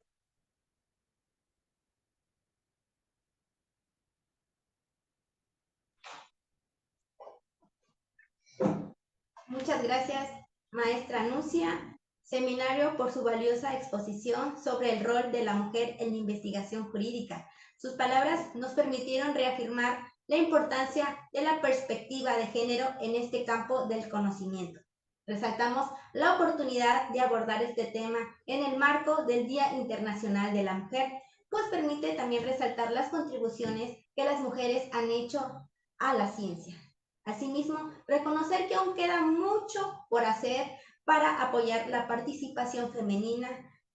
Muchas gracias, maestra Nucia. Seminario por su valiosa exposición sobre el rol de la mujer en la investigación jurídica. Sus palabras nos permitieron reafirmar la importancia de la perspectiva de género en este campo del conocimiento. Resaltamos la oportunidad de abordar este tema en el marco del Día Internacional de la Mujer, pues permite también resaltar las contribuciones que las mujeres han hecho a la ciencia. Asimismo, reconocer que aún queda mucho por hacer para apoyar la participación femenina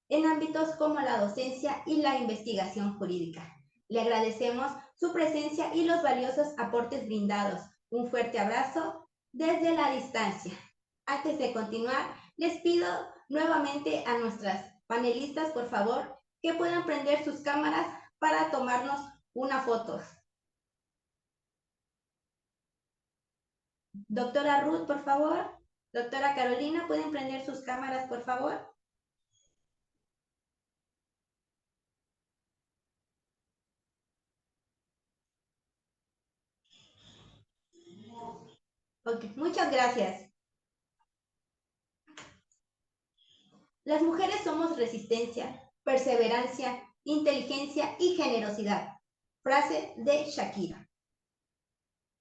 en ámbitos como la docencia y la investigación jurídica. Le agradecemos su presencia y los valiosos aportes brindados. Un fuerte abrazo desde la distancia. Antes de continuar, les pido nuevamente a nuestras panelistas, por favor, que puedan prender sus cámaras para tomarnos una foto. Doctora Ruth, por favor. Doctora Carolina, ¿pueden prender sus cámaras, por favor? Ok, muchas gracias. Las mujeres somos resistencia, perseverancia, inteligencia y generosidad. Frase de Shakira.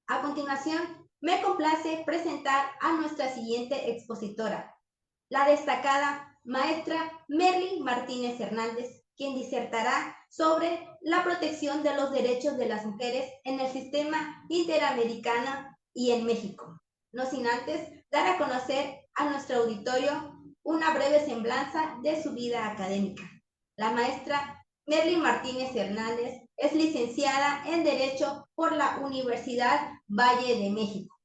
A continuación, me complace presentar a nuestra siguiente expositora, la destacada maestra Merly Martínez Hernández, quien disertará sobre la protección de los derechos de las mujeres en el sistema interamericano y en México. No sin antes dar a conocer a nuestro auditorio una breve semblanza de su vida académica. La maestra Merly Martínez Hernández es licenciada en Derecho por la Universidad Valle de México.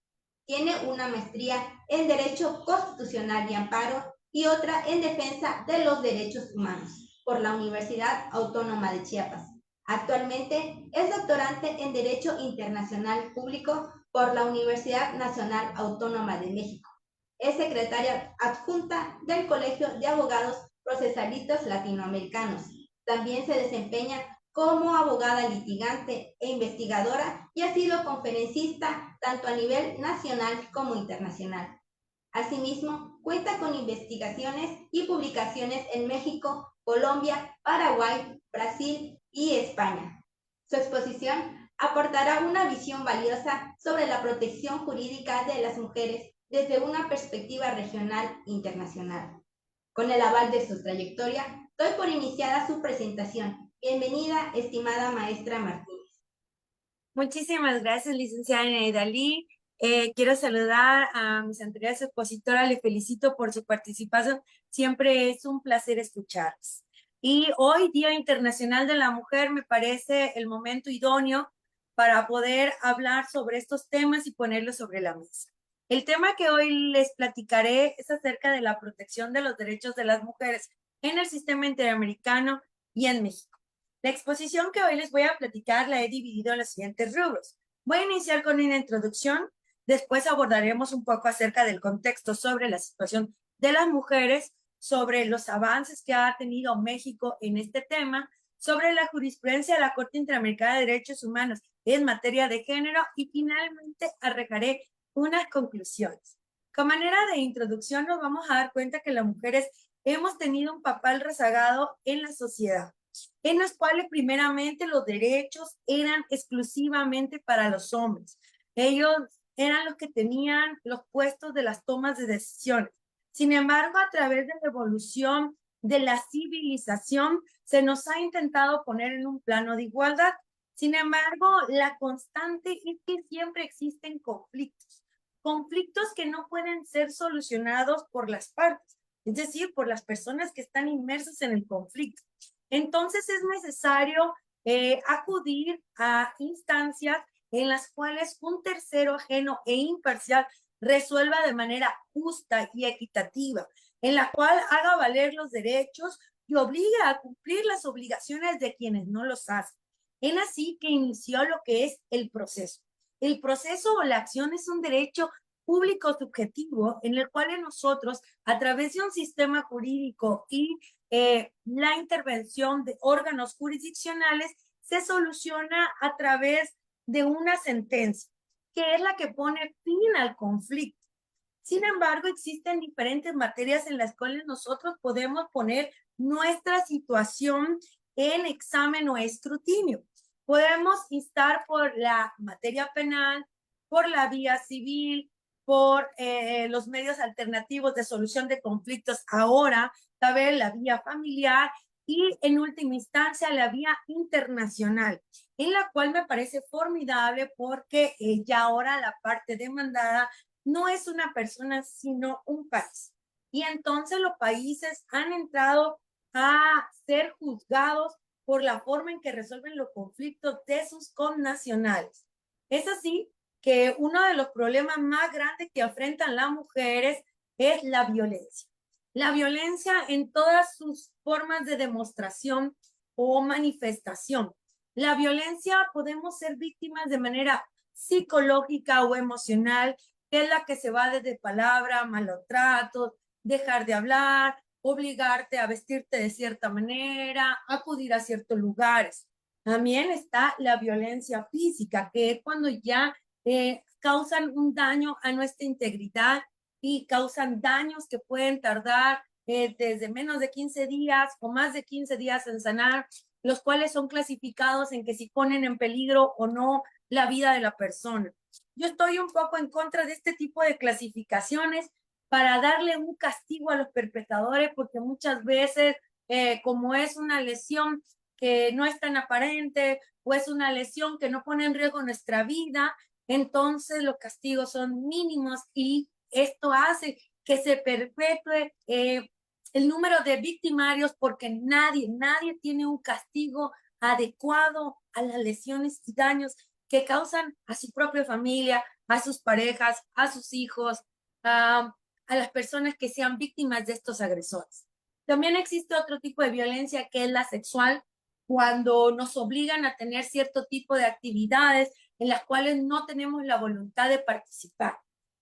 Tiene una maestría en Derecho Constitucional y Amparo y otra en Defensa de los Derechos Humanos por la Universidad Autónoma de Chiapas. Actualmente es doctorante en Derecho Internacional Público por la Universidad Nacional Autónoma de México. Es secretaria adjunta del Colegio de Abogados Procesalistas Latinoamericanos. También se desempeña como abogada litigante e investigadora y ha sido conferencista tanto a nivel nacional como internacional. Asimismo, cuenta con investigaciones y publicaciones en México, Colombia, Paraguay, Brasil y España. Su exposición aportará una visión valiosa sobre la protección jurídica de las mujeres desde una perspectiva regional e internacional. Con el aval de su trayectoria, doy por iniciada su presentación. Bienvenida, estimada maestra Martínez. Muchísimas gracias, licenciada Neidalí. Quiero saludar a mis anteriores expositoras, le felicito por su participación. Siempre es un placer escucharles. Y hoy, Día Internacional de la Mujer, me parece el momento idóneo para poder hablar sobre estos temas y ponerlos sobre la mesa. El tema que hoy les platicaré es acerca de la protección de los derechos de las mujeres en el sistema interamericano y en México. La exposición que hoy les voy a platicar la he dividido en los siguientes rubros. Voy a iniciar con una introducción, después abordaremos un poco acerca del contexto sobre la situación de las mujeres, sobre los avances que ha tenido México en este tema, sobre la jurisprudencia de la Corte Interamericana de Derechos Humanos en materia de género y finalmente arrojaré unas conclusiones. Con manera de introducción nos vamos a dar cuenta que las mujeres hemos tenido un papel rezagado en la sociedad, en los cuales primeramente los derechos eran exclusivamente para los hombres. Ellos eran los que tenían los puestos de las tomas de decisiones. Sin embargo, a través de la evolución de la civilización, se nos ha intentado poner en un plano de igualdad. Sin embargo, la constante es que siempre existen conflictos que no pueden ser solucionados por las partes, es decir, por las personas que están inmersas en el conflicto. Entonces es necesario acudir a instancias en las cuales un tercero ajeno e imparcial resuelva de manera justa y equitativa, en la cual haga valer los derechos y obliga a cumplir las obligaciones de quienes no los hacen. Es así que inició lo que es el proceso. El proceso o la acción es un derecho público subjetivo en el cual nosotros, a través de un sistema jurídico y la intervención de órganos jurisdiccionales, se soluciona a través de una sentencia, que es la que pone fin al conflicto. Sin embargo, existen diferentes materias en las cuales nosotros podemos poner nuestra situación en examen o escrutinio. Podemos instar por la materia penal, por la vía civil, por los medios alternativos de solución de conflictos ahora, también la vía familiar y en última instancia la vía internacional, en la cual me parece formidable porque ya ahora la parte demandada no es una persona, sino un país. Y entonces los países han entrado a ser juzgados por la forma en que resuelven los conflictos de sus connacionales. Es así que uno de los problemas más grandes que enfrentan las mujeres es la violencia. La violencia en todas sus formas de demostración o manifestación. La violencia podemos ser víctimas de manera psicológica o emocional, que es la que se va desde palabra, malos tratos, dejar de hablar, obligarte a vestirte de cierta manera, acudir a ciertos lugares. También está la violencia física, que es cuando ya causan un daño a nuestra integridad y causan daños que pueden tardar desde menos de 15 días o más de 15 días en sanar, los cuales son clasificados en que si ponen en peligro o no la vida de la persona. Yo estoy un poco en contra de este tipo de clasificaciones para darle un castigo a los perpetradores, porque muchas veces, como es una lesión que no es tan aparente o es una lesión que no pone en riesgo nuestra vida, entonces los castigos son mínimos y esto hace que se perpetúe el número de victimarios porque nadie tiene un castigo adecuado a las lesiones y daños que causan a su propia familia, a sus parejas, a sus hijos, a las personas que sean víctimas de estos agresores. También existe otro tipo de violencia que es la sexual, cuando nos obligan a tener cierto tipo de actividades en las cuales no tenemos la voluntad de participar.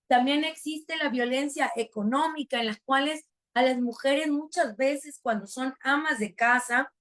También existe la violencia económica, en las cuales a las mujeres muchas veces cuando son amas de casa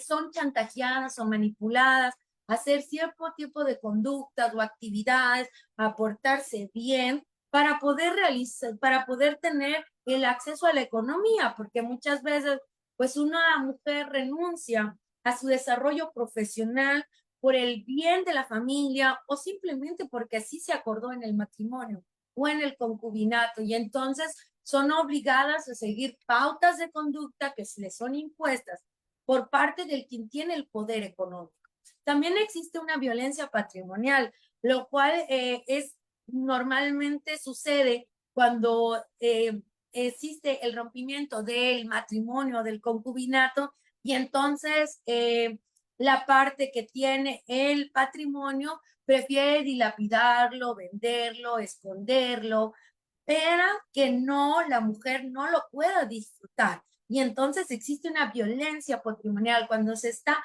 son chantajeadas o manipuladas a hacer cierto tipo de conductas o actividades, a portarse bien para poder realizar, para poder tener el acceso a la economía, porque muchas veces pues una mujer renuncia a su desarrollo profesional por el bien de la familia o simplemente porque así se acordó en el matrimonio o en el concubinato y entonces son obligadas a seguir pautas de conducta que se les son impuestas por parte del quien tiene el poder económico. También existe una violencia patrimonial, lo cual normalmente sucede cuando existe el rompimiento del matrimonio, del concubinato, y entonces la parte que tiene el patrimonio prefiere dilapidarlo, venderlo, esconderlo, para que no, la mujer no lo pueda disfrutar. Y entonces existe una violencia patrimonial cuando se está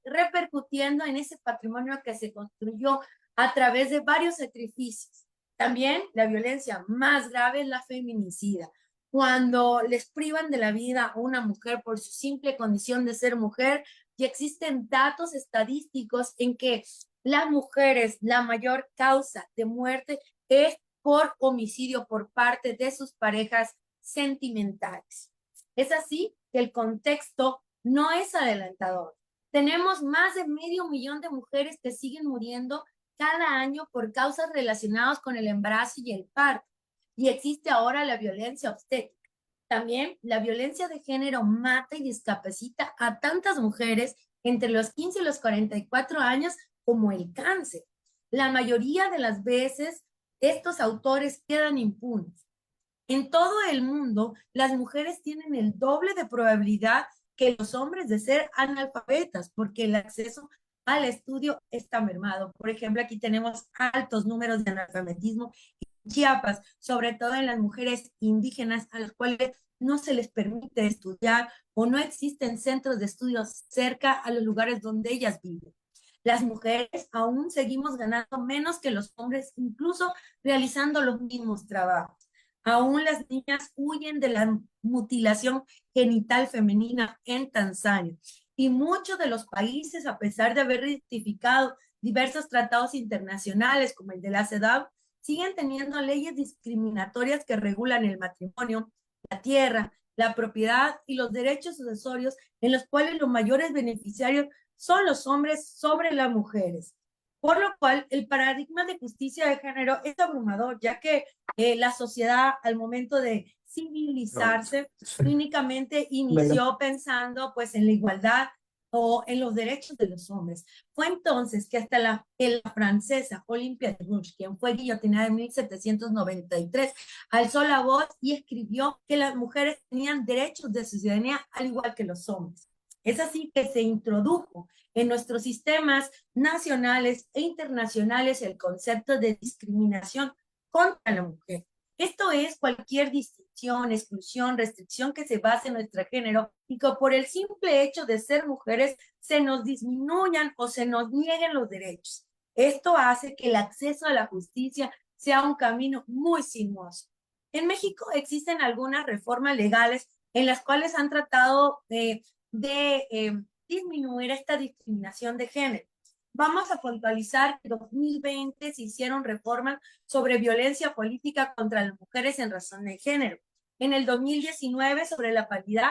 repercutiendo en ese patrimonio que se construyó a través de varios sacrificios. También la violencia más grave es la feminicida, cuando les privan de la vida a una mujer por su simple condición de ser mujer, y existen datos estadísticos en que Las mujeres, la mayor causa de muerte es por homicidio por parte de sus parejas sentimentales. Es así que el contexto no es adelantador. Tenemos más de 500,000 de mujeres que siguen muriendo cada año por causas relacionadas con el embarazo y el parto. Y existe ahora la violencia obstétrica. También la violencia de género mata y discapacita a tantas mujeres entre los 15 y los 44 años como el cáncer. La mayoría de las veces estos autores quedan impunes. En todo el mundo, las mujeres tienen el doble de probabilidad que los hombres de ser analfabetas, porque el acceso al estudio está mermado. Por ejemplo, aquí tenemos altos números de analfabetismo en Chiapas, sobre todo en las mujeres indígenas, a las cuales no se les permite estudiar o no existen centros de estudios cerca a los lugares donde ellas viven. Las mujeres aún seguimos ganando menos que los hombres, incluso realizando los mismos trabajos. Aún las niñas huyen de la mutilación genital femenina en Tanzania. Y muchos de los países, a pesar de haber ratificado diversos tratados internacionales como el de la CEDAW, siguen teniendo leyes discriminatorias que regulan el matrimonio, la tierra, la propiedad y los derechos sucesorios, en los cuales los mayores beneficiarios son los hombres sobre las mujeres. Por lo cual, el paradigma de justicia de género es abrumador, ya que la sociedad al momento de civilizarse únicamente inició pensando pues en la igualdad o en los derechos de los hombres. Fue entonces que hasta la francesa Olympia de Gouges, quien fue guillotinada en 1793, alzó la voz y escribió que las mujeres tenían derechos de ciudadanía al igual que los hombres. Es así que se introdujo en nuestros sistemas nacionales e internacionales el concepto de discriminación contra la mujer. Esto es cualquier distinción, exclusión, restricción que se base en nuestro género y que por el simple hecho de ser mujeres se nos disminuyan o se nos nieguen los derechos. Esto hace que el acceso a la justicia sea un camino muy sinuoso. En México existen algunas reformas legales en las cuales han tratado de disminuir esta discriminación de género. Vamos a puntualizar que en 2020 se hicieron reformas sobre violencia política contra las mujeres en razón de género. En el 2019 sobre la paridad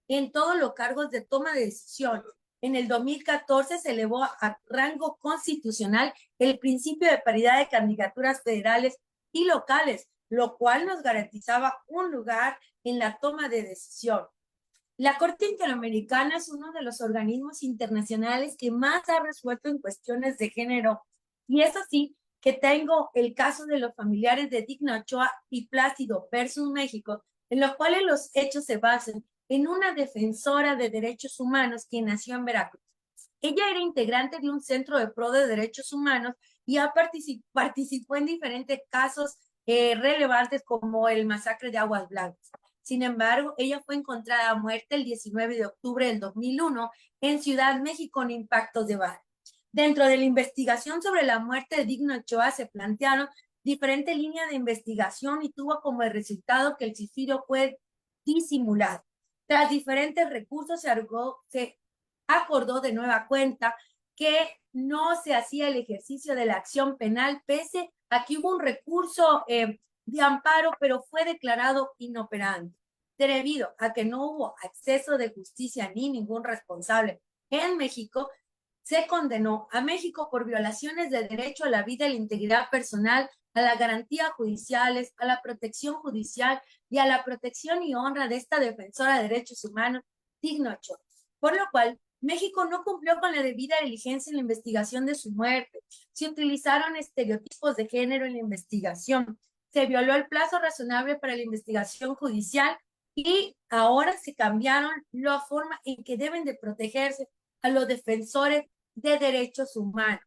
en todos los cargos de toma de decisión. En el 2014 se elevó a rango constitucional el principio de paridad de candidaturas federales y locales, lo cual nos garantizaba un lugar en la toma de decisión. La Corte Interamericana es uno de los organismos internacionales que más ha resuelto en cuestiones de género. Y es así que tengo el caso de los familiares de Digna Ochoa y Plácido versus México, en los cuales los hechos se basan en una defensora de derechos humanos que nació en Veracruz. Ella era integrante de un centro de pro de derechos humanos y participó en diferentes casos relevantes como el masacre de Aguas Blancas. Sin embargo, ella fue encontrada muerta el 19 de octubre del 2001 en Ciudad México con impactos de bala. Dentro de la investigación sobre la muerte de Digna Ochoa se plantearon diferentes líneas de investigación y tuvo como resultado que el suicidio fue disimulado. Tras diferentes recursos se acordó de nueva cuenta que no se hacía el ejercicio de la acción penal pese a que hubo un recurso de amparo, pero fue declarado inoperante. Debido a que no hubo acceso de justicia ni ningún responsable en México, se condenó a México por violaciones del derecho a la vida y la integridad personal, a las garantías judiciales, a la protección judicial y a la protección y honra de esta defensora de derechos humanos, Digna Ochoa. Por lo cual, México no cumplió con la debida diligencia en la investigación de su muerte. Se utilizaron estereotipos de género en la investigación. Se violó el plazo razonable para la investigación judicial y ahora se cambiaron la forma en que deben de protegerse a los defensores de derechos humanos.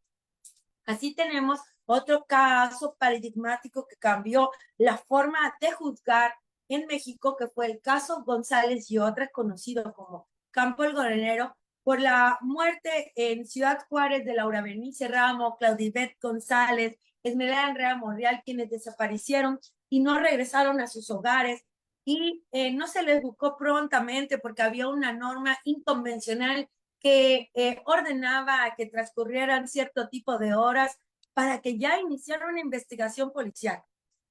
Así tenemos otro caso paradigmático que cambió la forma de juzgar en México, que fue el caso González y otras, conocido como Campo El Golonero, por la muerte en Ciudad Juárez de Laura Bernice Ramos, Claudibet González, Esmeralda Andrea Monreal, quienes desaparecieron y no regresaron a sus hogares y no se les buscó prontamente porque había una norma inconvencional que ordenaba que transcurrieran cierto tipo de horas para que ya iniciara una investigación policial.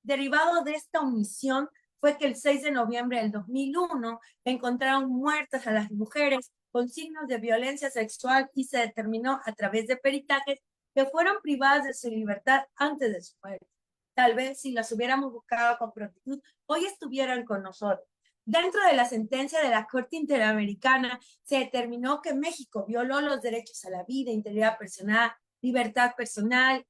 Derivado de esta omisión fue que el 6 de noviembre del 2001 encontraron muertas a las mujeres con signos de violencia sexual y se determinó a través de peritajes que fueron privadas de su libertad antes de su muerte. Tal vez si las hubiéramos buscado con prontitud, hoy estuvieran con nosotros. Dentro de la sentencia de la Corte Interamericana se determinó que México violó los derechos a la vida, integridad personal, libertad personal,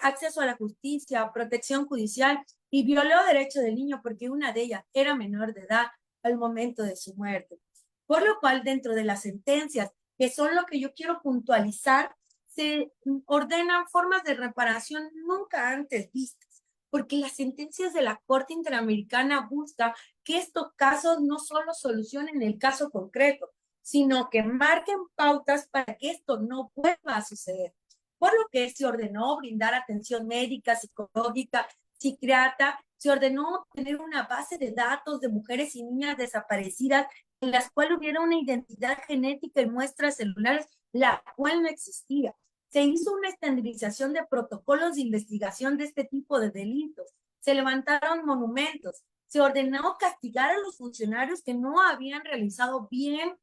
acceso a la justicia, protección judicial y violó derechos del niño porque una de ellas era menor de edad al momento de su muerte. Por lo cual, dentro de las sentencias, que son lo que yo quiero puntualizar, se ordenan formas de reparación nunca antes vistas, porque las sentencias de la Corte Interamericana buscan que estos casos no solo solucionen el caso concreto, sino que marquen pautas para que esto no vuelva a suceder. Por lo que se ordenó brindar atención médica, psicológica, psiquiatra, se ordenó tener una base de datos de mujeres y niñas desaparecidas en las cuales hubiera una identidad genética y muestras celulares, la cual no existía. Se hizo una estandarización de protocolos de investigación de este tipo de delitos. Se levantaron monumentos. Se ordenó castigar a los funcionarios que no habían realizado bien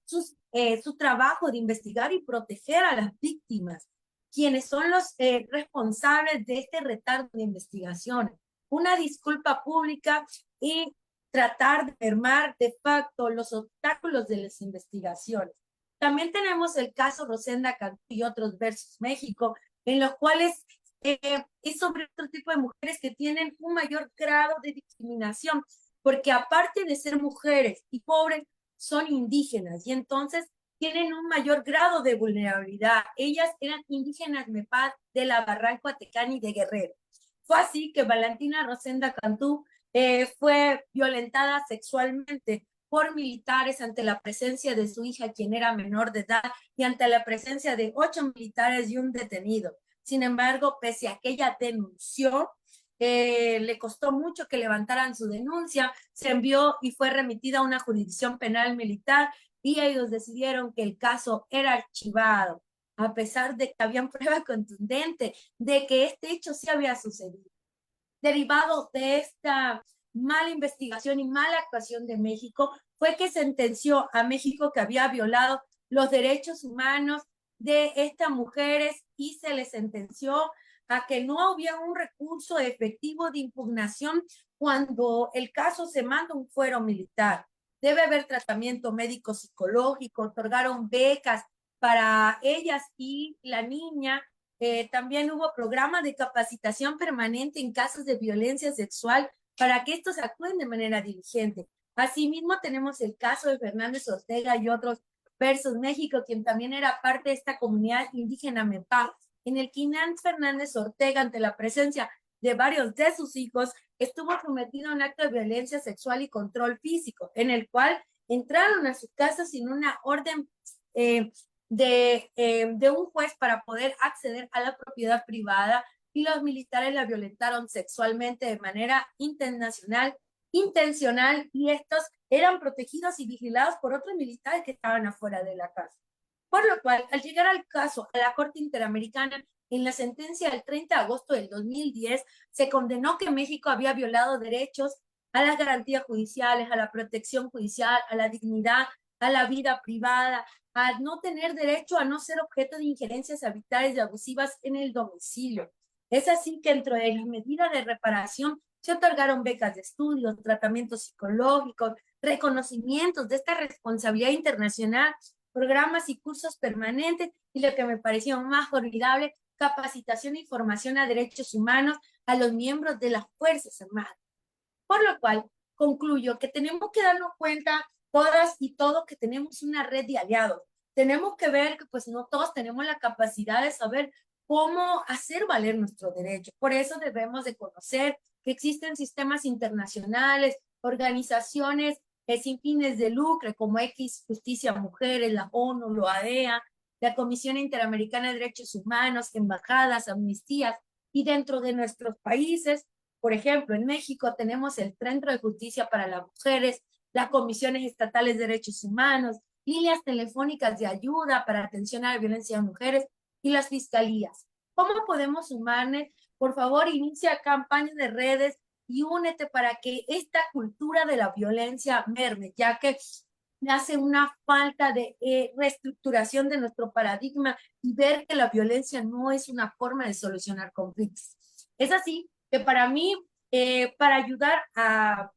su trabajo de investigar y proteger a las víctimas, quienes son los responsables de este retardo de investigación. Una disculpa pública y tratar de mermar de facto los obstáculos de las investigaciones. También tenemos el caso Rosenda Cantú y otros versus México, en los cuales es sobre otro tipo de mujeres que tienen un mayor grado de discriminación, porque aparte de ser mujeres y pobres, son indígenas y entonces tienen un mayor grado de vulnerabilidad. Ellas eran indígenas Mepaz de la Barranco Atecán y de Guerrero. Fue así que Valentina Rosenda Cantú fue violentada sexualmente por militares ante la presencia de su hija, quien era menor de edad, y ante la presencia de 8 militares y un detenido. Sin embargo, pese a que ella denunció, le costó mucho que levantaran su denuncia, se envió y fue remitida a una jurisdicción penal militar y ellos decidieron que el caso era archivado, a pesar de que habían prueba contundente de que este hecho sí había sucedido. Derivado de esta mala investigación y mala actuación de México, fue que sentenció a México que había violado los derechos humanos de estas mujeres y se les sentenció a que no había un recurso efectivo de impugnación cuando el caso se manda a un fuero militar. Debe haber tratamiento médico psicológico, otorgaron becas para ellas y la niña. También hubo programas de capacitación permanente en casos de violencia sexual para que estos actúen de manera diligente. Asimismo, tenemos el caso de Fernández Ortega y otros versus México, quien también era parte de esta comunidad indígena Mepá, en el que Inán Fernández Ortega, ante la presencia de varios de sus hijos, estuvo sometido a un acto de violencia sexual y control físico, en el cual entraron a su casa sin una orden de un juez para poder acceder a la propiedad privada y los militares la violentaron sexualmente de manera intencional y estos eran protegidos y vigilados por otros militares que estaban afuera de la casa. Por lo cual, al llegar al caso a la Corte Interamericana, en la sentencia del 30 de agosto del 2010, se condenó que México había violado derechos a las garantías judiciales, a la protección judicial, a la dignidad, a la vida privada, a no tener derecho a no ser objeto de injerencias arbitrarias y abusivas en el domicilio. Es así que dentro de las medidas de reparación se otorgaron becas de estudio, tratamientos psicológicos, reconocimientos de esta responsabilidad internacional, programas y cursos permanentes y lo que me pareció más formidable, capacitación y formación a derechos humanos a los miembros de las Fuerzas Armadas. Por lo cual, concluyo que tenemos que darnos cuenta todas y todos que tenemos una red de aliados. Tenemos que ver que pues no todos tenemos la capacidad de saber cómo hacer valer nuestros derechos. Por eso debemos de conocer que existen sistemas internacionales, organizaciones sin fines de lucro, como X Justicia Mujeres, la ONU, la OADEA, la Comisión Interamericana de Derechos Humanos, embajadas, amnistías, y dentro de nuestros países, por ejemplo, en México tenemos el Centro de Justicia para las Mujeres, las Comisiones Estatales de Derechos Humanos, líneas telefónicas de ayuda para atención a la violencia de mujeres y las fiscalías. ¿Cómo podemos sumarnos? Por favor, inicia campañas de redes y únete para que esta cultura de la violencia merme, ya que hace una falta de reestructuración de nuestro paradigma y ver que la violencia no es una forma de solucionar conflictos. Es así que para mí, para ayudar a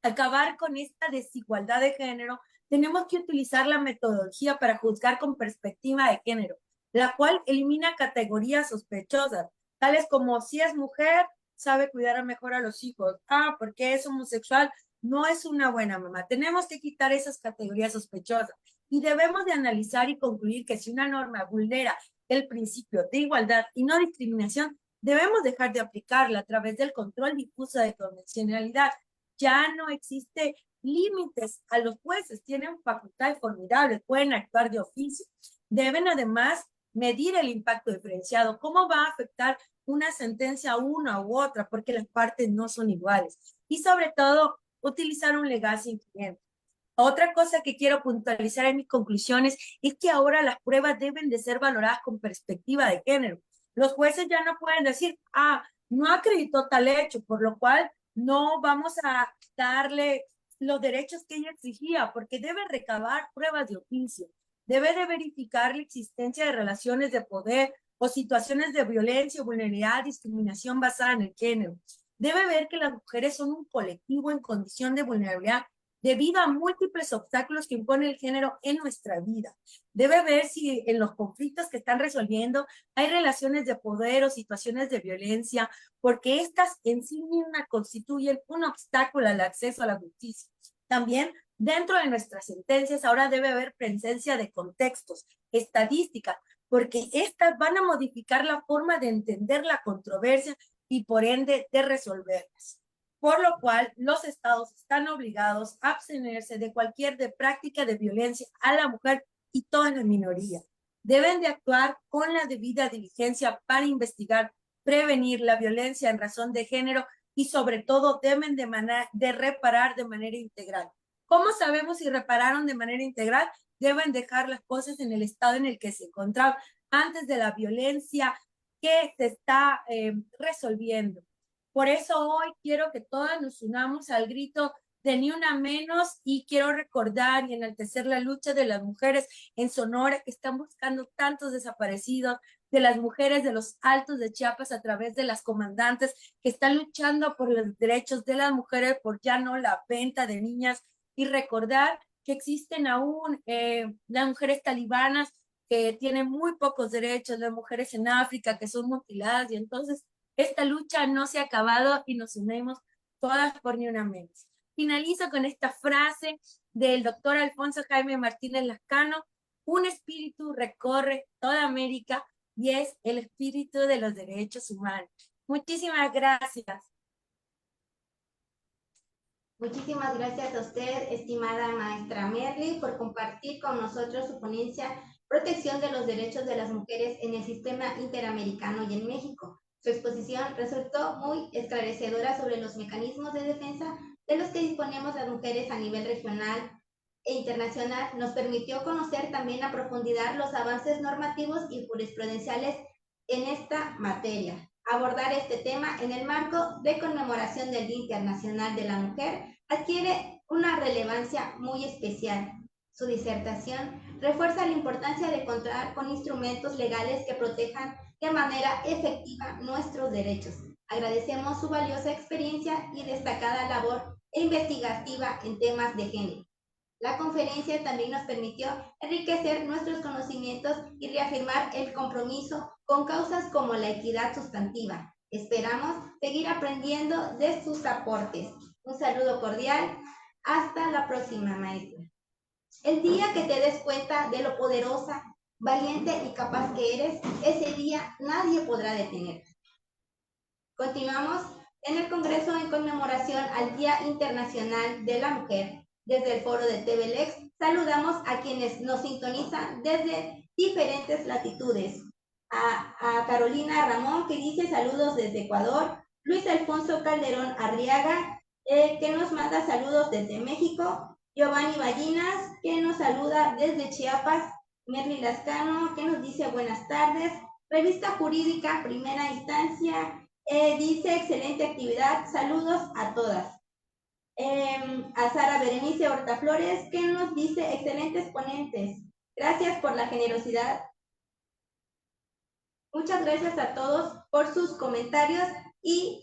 acabar con esta desigualdad de género, tenemos que utilizar la metodología para juzgar con perspectiva de género, la cual elimina categorías sospechosas, tales como si es mujer, sabe cuidar mejor a los hijos, porque es homosexual, no es una buena mamá. Tenemos que quitar esas categorías sospechosas y debemos de analizar y concluir que si una norma vulnera el principio de igualdad y no discriminación, debemos dejar de aplicarla a través del control difuso de convencionalidad. Ya no existe límites a los jueces, tienen facultades formidables, pueden actuar de oficio. Deben además medir el impacto diferenciado, cómo va a afectar una sentencia a una u otra, porque las partes no son iguales. Y sobre todo, utilizar un legacy incluyente. Otra cosa que quiero puntualizar en mis conclusiones es que ahora las pruebas deben de ser valoradas con perspectiva de género. Los jueces ya no pueden decir, no acreditó tal hecho, por lo cual no vamos a darle los derechos que ella exigía, porque debe recabar pruebas de oficio, debe de verificar la existencia de relaciones de poder o situaciones de violencia, vulnerabilidad, discriminación basada en el género. Debe ver que las mujeres son un colectivo en condición de vulnerabilidad debido a múltiples obstáculos que impone el género en nuestra vida. Debe ver si en los conflictos que están resolviendo hay relaciones de poder o situaciones de violencia, porque estas en sí mismas constituyen un obstáculo al acceso a la justicia. También dentro de nuestras sentencias ahora debe haber presencia de contextos, estadísticas, porque estas van a modificar la forma de entender la controversia y por ende de resolverlas. Por lo cual, los estados están obligados a abstenerse de cualquier práctica de violencia a la mujer y toda la minoría. Deben de actuar con la debida diligencia para investigar, prevenir la violencia en razón de género y sobre todo deben de reparar de manera integral. ¿Cómo sabemos si repararon de manera integral? Deben dejar las cosas en el estado en el que se encontraban antes de la violencia que se está resolviendo. Por eso hoy quiero que todas nos unamos al grito de ni una menos y quiero recordar y enaltecer la lucha de las mujeres en Sonora que están buscando tantos desaparecidos, de las mujeres de los Altos de Chiapas a través de las comandantes que están luchando por los derechos de las mujeres, por ya no la venta de niñas y recordar que existen aún las mujeres talibanas que tienen muy pocos derechos, las mujeres en África que son mutiladas y entonces esta lucha no se ha acabado y nos unimos todas por ni una menos. Finalizo con esta frase del doctor Alfonso Jaime Martínez Lascano: un espíritu recorre toda América y es el espíritu de los derechos humanos. Muchísimas gracias. Muchísimas gracias a usted, estimada maestra Merly, por compartir con nosotros su ponencia Protección de los Derechos de las Mujeres en el Sistema Interamericano y en México. Su exposición resultó muy esclarecedora sobre los mecanismos de defensa de los que disponemos las mujeres a nivel regional e internacional. Nos permitió conocer también a profundidad los avances normativos y jurisprudenciales en esta materia. Abordar este tema en el marco de conmemoración del Día Internacional de la Mujer adquiere una relevancia muy especial. Su disertación refuerza la importancia de contar con instrumentos legales que protejan de manera efectiva nuestros derechos. Agradecemos su valiosa experiencia y destacada labor investigativa en temas de género. La conferencia también nos permitió enriquecer nuestros conocimientos y reafirmar el compromiso con causas como la equidad sustantiva. Esperamos seguir aprendiendo de sus aportes. Un saludo cordial. Hasta la próxima, maestra. El día que te des cuenta de lo poderosa, valiente y capaz que eres, ese día nadie podrá detenerte. Continuamos en el Congreso en conmemoración al Día Internacional de la Mujer. Desde el foro de TVLEX saludamos a quienes nos sintonizan desde diferentes latitudes. A Carolina Ramón, que dice saludos desde Ecuador. Luis Alfonso Calderón Arriaga, que nos manda saludos desde México. Giovanni Ballinas, que nos saluda desde Chiapas. Merly Lascano, que nos dice buenas tardes. Revista Jurídica, primera instancia, dice excelente actividad, saludos a todas. A Sara Berenice Hortaflores, que nos dice excelentes ponentes. Gracias por la generosidad. Muchas gracias a todos por sus comentarios y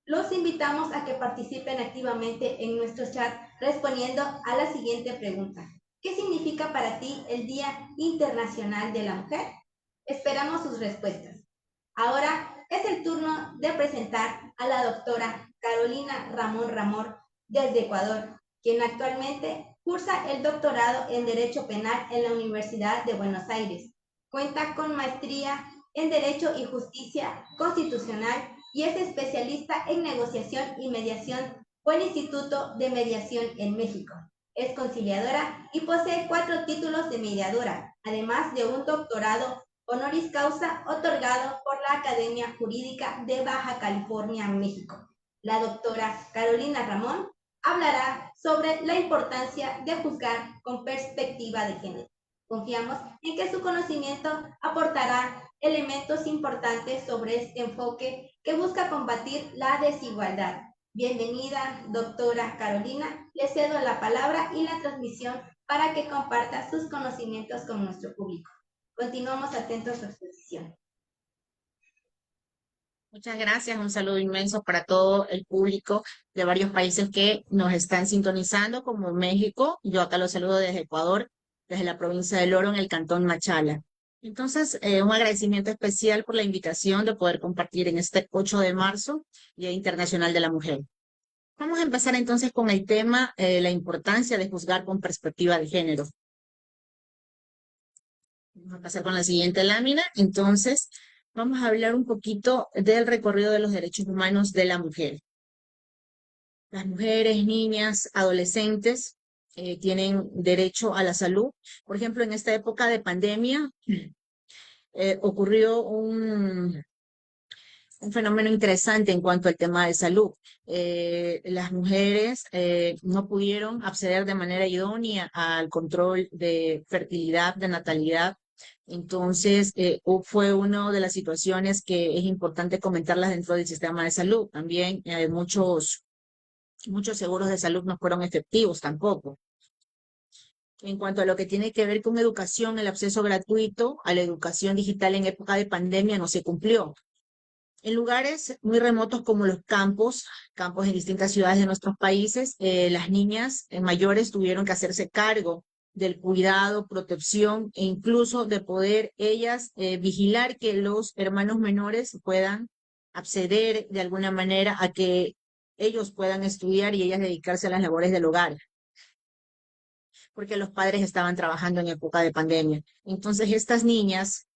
los invitamos a que participen activamente en nuestro chat respondiendo a la siguiente pregunta. ¿Qué significa para ti el Día Internacional de la Mujer? Esperamos sus respuestas. Ahora es el turno de presentar a la doctora Carolina Ramón desde Ecuador, quien actualmente cursa el doctorado en Derecho Penal en la Universidad de Buenos Aires. Cuenta con maestría en Derecho y Justicia Constitucional y es especialista en negociación y mediación por el Instituto de Mediación en México. Es conciliadora y posee 4 títulos de mediadora, además de un doctorado honoris causa otorgado por la Academia Jurídica de Baja California, México. La doctora Carolina Ramón hablará sobre la importancia de juzgar con perspectiva de género. Confiamos en que su conocimiento aportará elementos importantes sobre este enfoque que busca combatir la desigualdad. Bienvenida, doctora Carolina. Le cedo la palabra y la transmisión para que comparta sus conocimientos con nuestro público. Continuamos atentos a su exposición. Muchas gracias, un saludo inmenso para todo el público de varios países que nos están sintonizando, como México. Yo acá los saludo desde Ecuador, desde la provincia de Loro, en el cantón Machala. Entonces, un agradecimiento especial por la invitación de poder compartir en este 8 de marzo, Día Internacional de la Mujer. Vamos a empezar entonces con el tema, la importancia de juzgar con perspectiva de género. Vamos a pasar con la siguiente lámina. Entonces, vamos a hablar un poquito del recorrido de los derechos humanos de la mujer. Las mujeres, niñas, adolescentes tienen derecho a la salud. Por ejemplo, en esta época de pandemia ocurrió un fenómeno interesante en cuanto al tema de salud. Las mujeres no pudieron acceder de manera idónea al control de fertilidad, de natalidad. Entonces, fue una de las situaciones que es importante comentarlas dentro del sistema de salud. También muchos seguros de salud no fueron efectivos tampoco. En cuanto a lo que tiene que ver con educación, el acceso gratuito a la educación digital en época de pandemia no se cumplió. En lugares muy remotos como los campos en distintas ciudades de nuestros países, las niñas mayores tuvieron que hacerse cargo del cuidado, protección e incluso de poder ellas vigilar que los hermanos menores puedan acceder de alguna manera a que ellos puedan estudiar y ellas dedicarse a las labores del hogar, porque los padres estaban trabajando en época de pandemia. Entonces estas niñas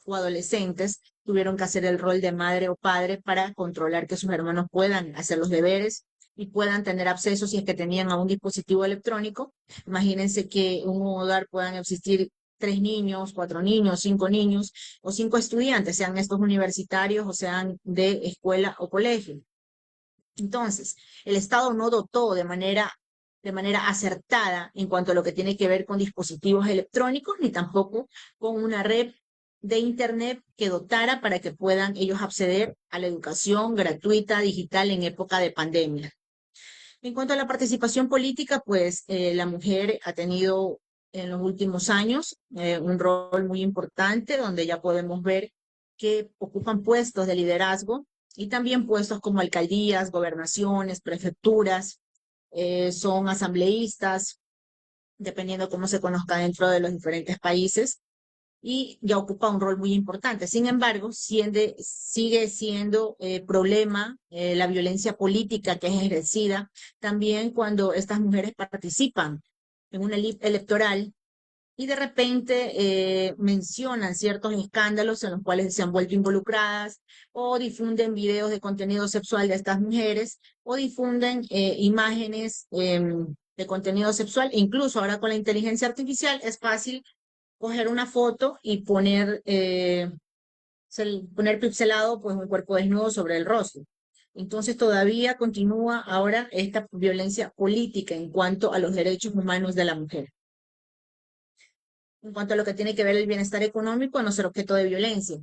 o adolescentes tuvieron que hacer el rol de madre o padre para controlar que sus hermanos puedan hacer los deberes y puedan tener acceso si es que tenían a un dispositivo electrónico. Imagínense que en un hogar puedan existir 3 niños, 4 niños, 5 niños o 5 estudiantes, sean estos universitarios o sean de escuela o colegio. Entonces, el Estado no dotó de manera acertada en cuanto a lo que tiene que ver con dispositivos electrónicos, ni tampoco con una red de Internet que dotara para que puedan ellos acceder a la educación gratuita digital en época de pandemia. En cuanto a la participación política, pues la mujer ha tenido en los últimos años un rol muy importante, donde ya podemos ver que ocupan puestos de liderazgo y también puestos como alcaldías, gobernaciones, prefecturas, son asambleístas, dependiendo cómo se conozca dentro de los diferentes países, y ya ocupa un rol muy importante. Sin embargo, sigue siendo problema la violencia política que es ejercida también cuando estas mujeres participan en una electoral y de repente mencionan ciertos escándalos en los cuales se han vuelto involucradas o difunden videos de contenido sexual de estas mujeres o difunden imágenes de contenido sexual. E incluso ahora con la inteligencia artificial es fácil coger una foto y poner pixelado pues un cuerpo desnudo sobre el rostro. Entonces todavía continúa ahora esta violencia política en cuanto a los derechos humanos de la mujer. En cuanto a lo que tiene que ver el bienestar económico, a no ser objeto de violencia.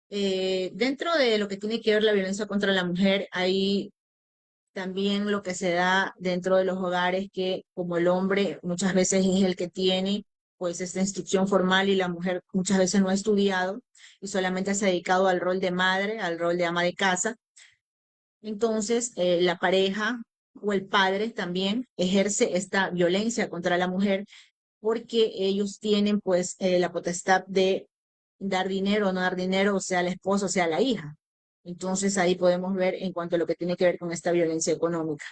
Dentro de lo que tiene que ver la violencia contra la mujer, hay también lo que se da dentro de los hogares que como el hombre muchas veces es el que tiene pues esta instrucción formal y la mujer muchas veces no ha estudiado y solamente se ha dedicado al rol de madre, al rol de ama de casa. Entonces, la pareja o el padre también ejerce esta violencia contra la mujer porque ellos tienen pues la potestad de dar dinero o no dar dinero, o sea, la esposa, o sea, la hija. Entonces ahí podemos ver en cuanto a lo que tiene que ver con esta violencia económica.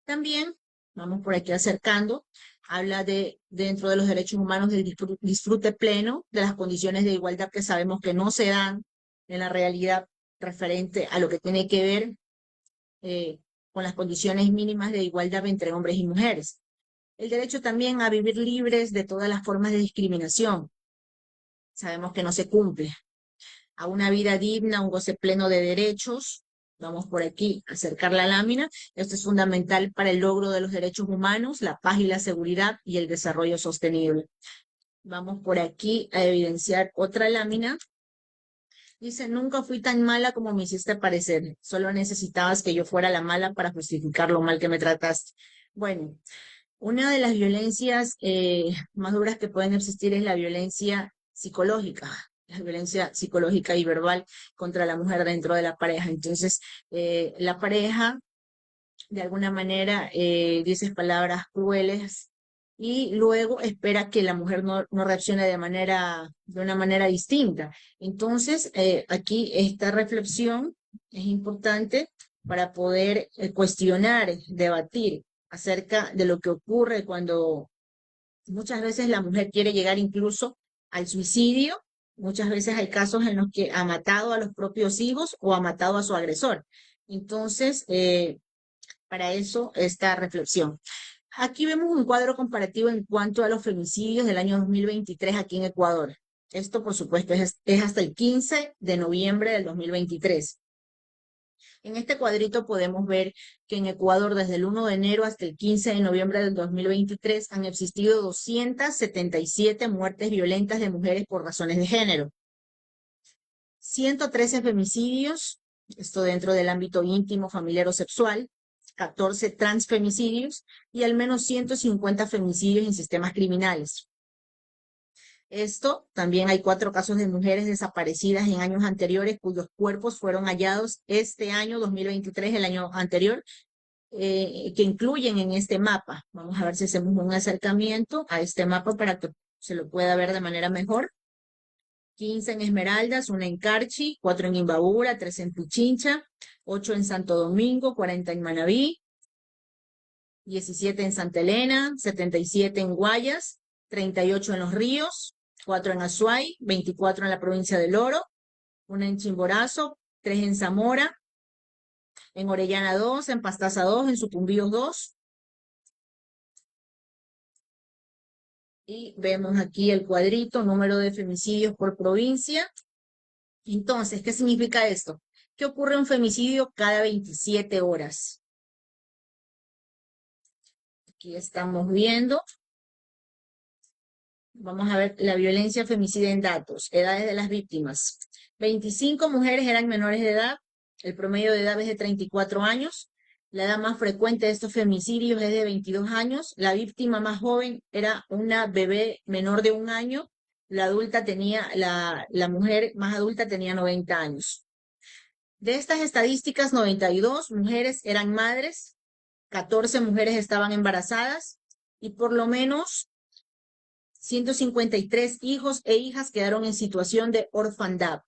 También, vamos por aquí acercando, habla de dentro de los derechos humanos del disfrute pleno, de las condiciones de igualdad que sabemos que no se dan en la realidad referente a lo que tiene que ver con las condiciones mínimas de igualdad entre hombres y mujeres. El derecho también a vivir libres de todas las formas de discriminación. Sabemos que no se cumple. A una vida digna, un goce pleno de derechos. Vamos por aquí a acercar la lámina. Esto es fundamental para el logro de los derechos humanos, la paz y la seguridad y el desarrollo sostenible. Vamos por aquí a evidenciar otra lámina. Dice, nunca fui tan mala como me hiciste parecer. Solo necesitabas que yo fuera la mala para justificar lo mal que me trataste. Bueno, una de las violencias más duras que pueden existir es la violencia psicológica y verbal contra la mujer dentro de la pareja. Entonces, la pareja de alguna manera dice palabras crueles y luego espera que la mujer no reaccione de una manera distinta. Entonces, aquí esta reflexión es importante para poder cuestionar, debatir acerca de lo que ocurre cuando muchas veces la mujer quiere llegar incluso al suicidio. Muchas veces hay casos en los que ha matado a los propios hijos o ha matado a su agresor. Entonces, para eso esta reflexión. Aquí vemos un cuadro comparativo en cuanto a los femicidios del año 2023 aquí en Ecuador. Esto, por supuesto, es hasta el 15 de noviembre del 2023. En este cuadrito podemos ver que en Ecuador desde el 1 de enero hasta el 15 de noviembre del 2023 han existido 277 muertes violentas de mujeres por razones de género. 113 femicidios, esto dentro del ámbito íntimo, familiar o sexual, 14 transfemicidios y al menos 150 femicidios en sistemas criminales. Esto también hay 4 casos de mujeres desaparecidas en años anteriores cuyos cuerpos fueron hallados este año 2023, el año anterior, que incluyen en este mapa. Vamos a ver si hacemos un acercamiento a este mapa para que se lo pueda ver de manera mejor. 15 en Esmeraldas, 1 en Carchi, 4 en Imbabura, 3 en Pichincha, 8 en Santo Domingo, 40 en Manabí, 17 en Santa Elena, 77 en Guayas, 38 en Los Ríos, 4 en Azuay, 24 en la provincia del Oro, 1 en Chimborazo, 3 en Zamora, en Orellana 2, en Pastaza 2, en Sucumbíos 2. Y vemos aquí el cuadrito, número de femicidios por provincia. Entonces, ¿qué significa esto? Que ocurre un femicidio cada 27 horas. Aquí estamos viendo. Vamos a ver la violencia femicida en datos, edades de las víctimas. 25 mujeres eran menores de edad, el promedio de edad es de 34 años, la edad más frecuente de estos femicidios es de 22 años, la víctima más joven era una bebé menor de 1 año, la mujer más adulta tenía 90 años. De estas estadísticas, 92 mujeres eran madres, 14 mujeres estaban embarazadas y por lo menos 153 hijos e hijas quedaron en situación de orfandad.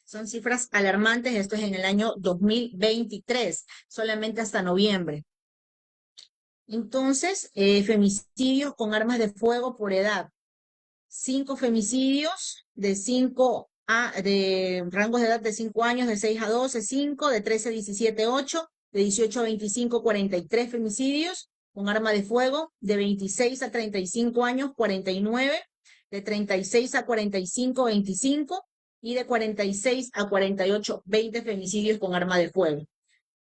Son cifras alarmantes, esto es en el año 2023, solamente hasta noviembre. Entonces, femicidios con armas de fuego por edad. 5 femicidios de rangos de edad de 5 años, de 6 a 12, 5, de 13 a 17, 8, de 18 a 25, 43 femicidios con arma de fuego, de 26 a 35 años, 49, de 36 a 45, 25, y de 46 a 48, 20 femicidios con arma de fuego.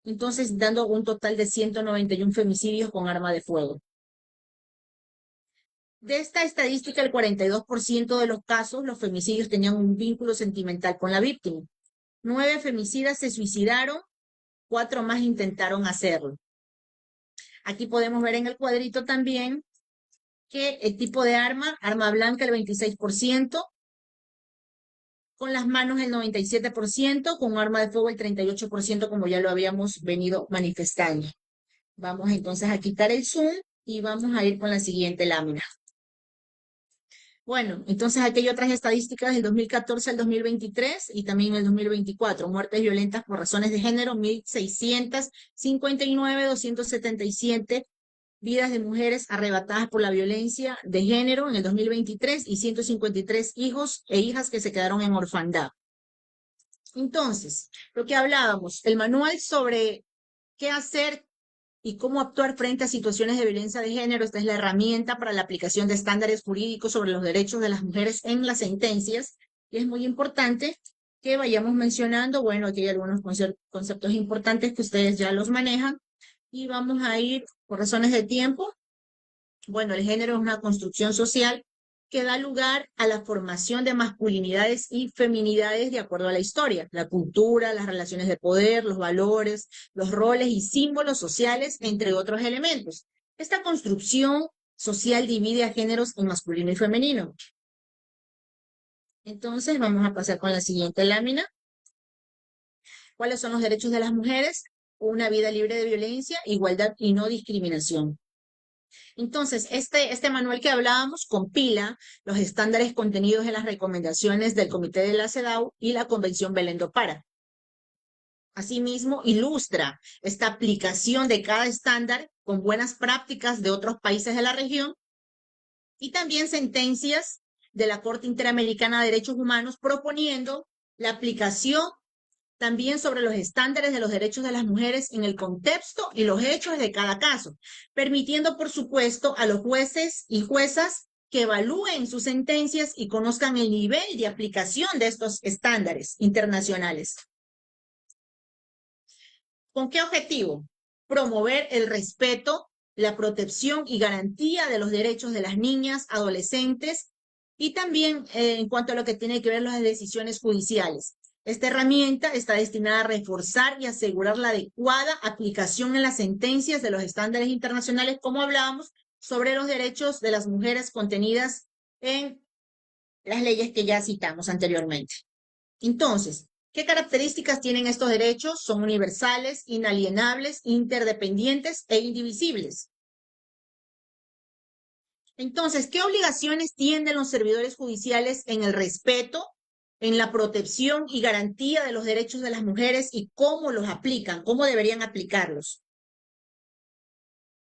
Entonces, dando un total de 191 femicidios con arma de fuego. De esta estadística, el 42% de los casos, los femicidios tenían un vínculo sentimental con la víctima. 9 femicidas se suicidaron, 4 más intentaron hacerlo. Aquí podemos ver en el cuadrito también que el tipo de arma blanca el 26%, con las manos el 97%, con arma de fuego el 38%, como ya lo habíamos venido manifestando. Vamos entonces a quitar el zoom y vamos a ir con la siguiente lámina. Bueno, entonces aquí hay otras estadísticas del 2014 al 2023 y también el 2024. Muertes violentas por razones de género, 1.659, 277 vidas de mujeres arrebatadas por la violencia de género en el 2023 y 153 hijos e hijas que se quedaron en orfandad. Entonces, lo que hablábamos, el manual sobre qué hacer y cómo actuar frente a situaciones de violencia de género. Esta es la herramienta para la aplicación de estándares jurídicos sobre los derechos de las mujeres en las sentencias. Y es muy importante que vayamos mencionando, bueno, aquí hay algunos conceptos importantes que ustedes ya los manejan. Y vamos a ir, por razones de tiempo, bueno, el género es una construcción social que da lugar a la formación de masculinidades y feminidades de acuerdo a la historia, la cultura, las relaciones de poder, los valores, los roles y símbolos sociales, entre otros elementos. Esta construcción social divide a géneros en masculino y femenino. Entonces, vamos a pasar con la siguiente lámina. ¿Cuáles son los derechos de las mujeres? Una vida libre de violencia, igualdad y no discriminación. Entonces, este manual que hablábamos compila los estándares contenidos en las recomendaciones del Comité de la CEDAW y la Convención Belén do Pará. Asimismo, ilustra esta aplicación de cada estándar con buenas prácticas de otros países de la región y también sentencias de la Corte Interamericana de Derechos Humanos proponiendo la aplicación también sobre los estándares de los derechos de las mujeres en el contexto y los hechos de cada caso, permitiendo, por supuesto, a los jueces y juezas que evalúen sus sentencias y conozcan el nivel de aplicación de estos estándares internacionales. ¿Con qué objetivo? Promover el respeto, la protección y garantía de los derechos de las niñas, adolescentes y también en cuanto a lo que tiene que ver las decisiones judiciales. Esta herramienta está destinada a reforzar y asegurar la adecuada aplicación en las sentencias de los estándares internacionales, como hablábamos, sobre los derechos de las mujeres contenidas en las leyes que ya citamos anteriormente. Entonces, ¿qué características tienen estos derechos? Son universales, inalienables, interdependientes e indivisibles. Entonces, ¿qué obligaciones tienen los servidores judiciales en el respeto, en la protección y garantía de los derechos de las mujeres y cómo los aplican, cómo deberían aplicarlos?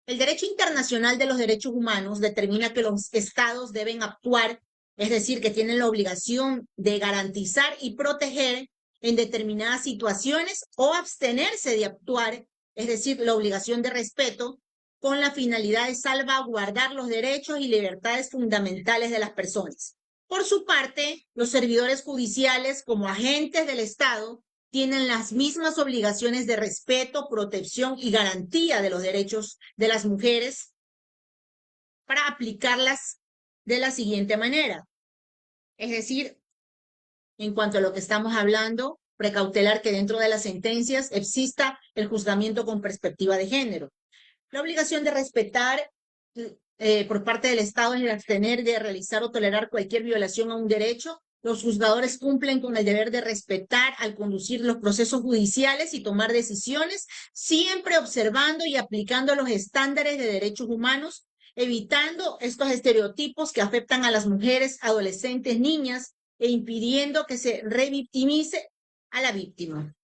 El derecho internacional de los derechos humanos determina que los estados deben actuar, es decir, que tienen la obligación de garantizar y proteger en determinadas situaciones o abstenerse de actuar, es decir, la obligación de respeto, con la finalidad de salvaguardar los derechos y libertades fundamentales de las personas. Por su parte, los servidores judiciales, como agentes del Estado, tienen las mismas obligaciones de respeto, protección y garantía de los derechos de las mujeres para aplicarlas de la siguiente manera. Es decir, en cuanto a lo que estamos hablando, precautelar que dentro de las sentencias exista el juzgamiento con perspectiva de género. La obligación de respetar por parte del Estado es el abstener de realizar o tolerar cualquier violación a un derecho. Los juzgadores cumplen con el deber de respetar al conducir los procesos judiciales y tomar decisiones, siempre observando y aplicando los estándares de derechos humanos, evitando estos estereotipos que afectan a las mujeres, adolescentes, niñas, e impidiendo que se revictimice a la víctima.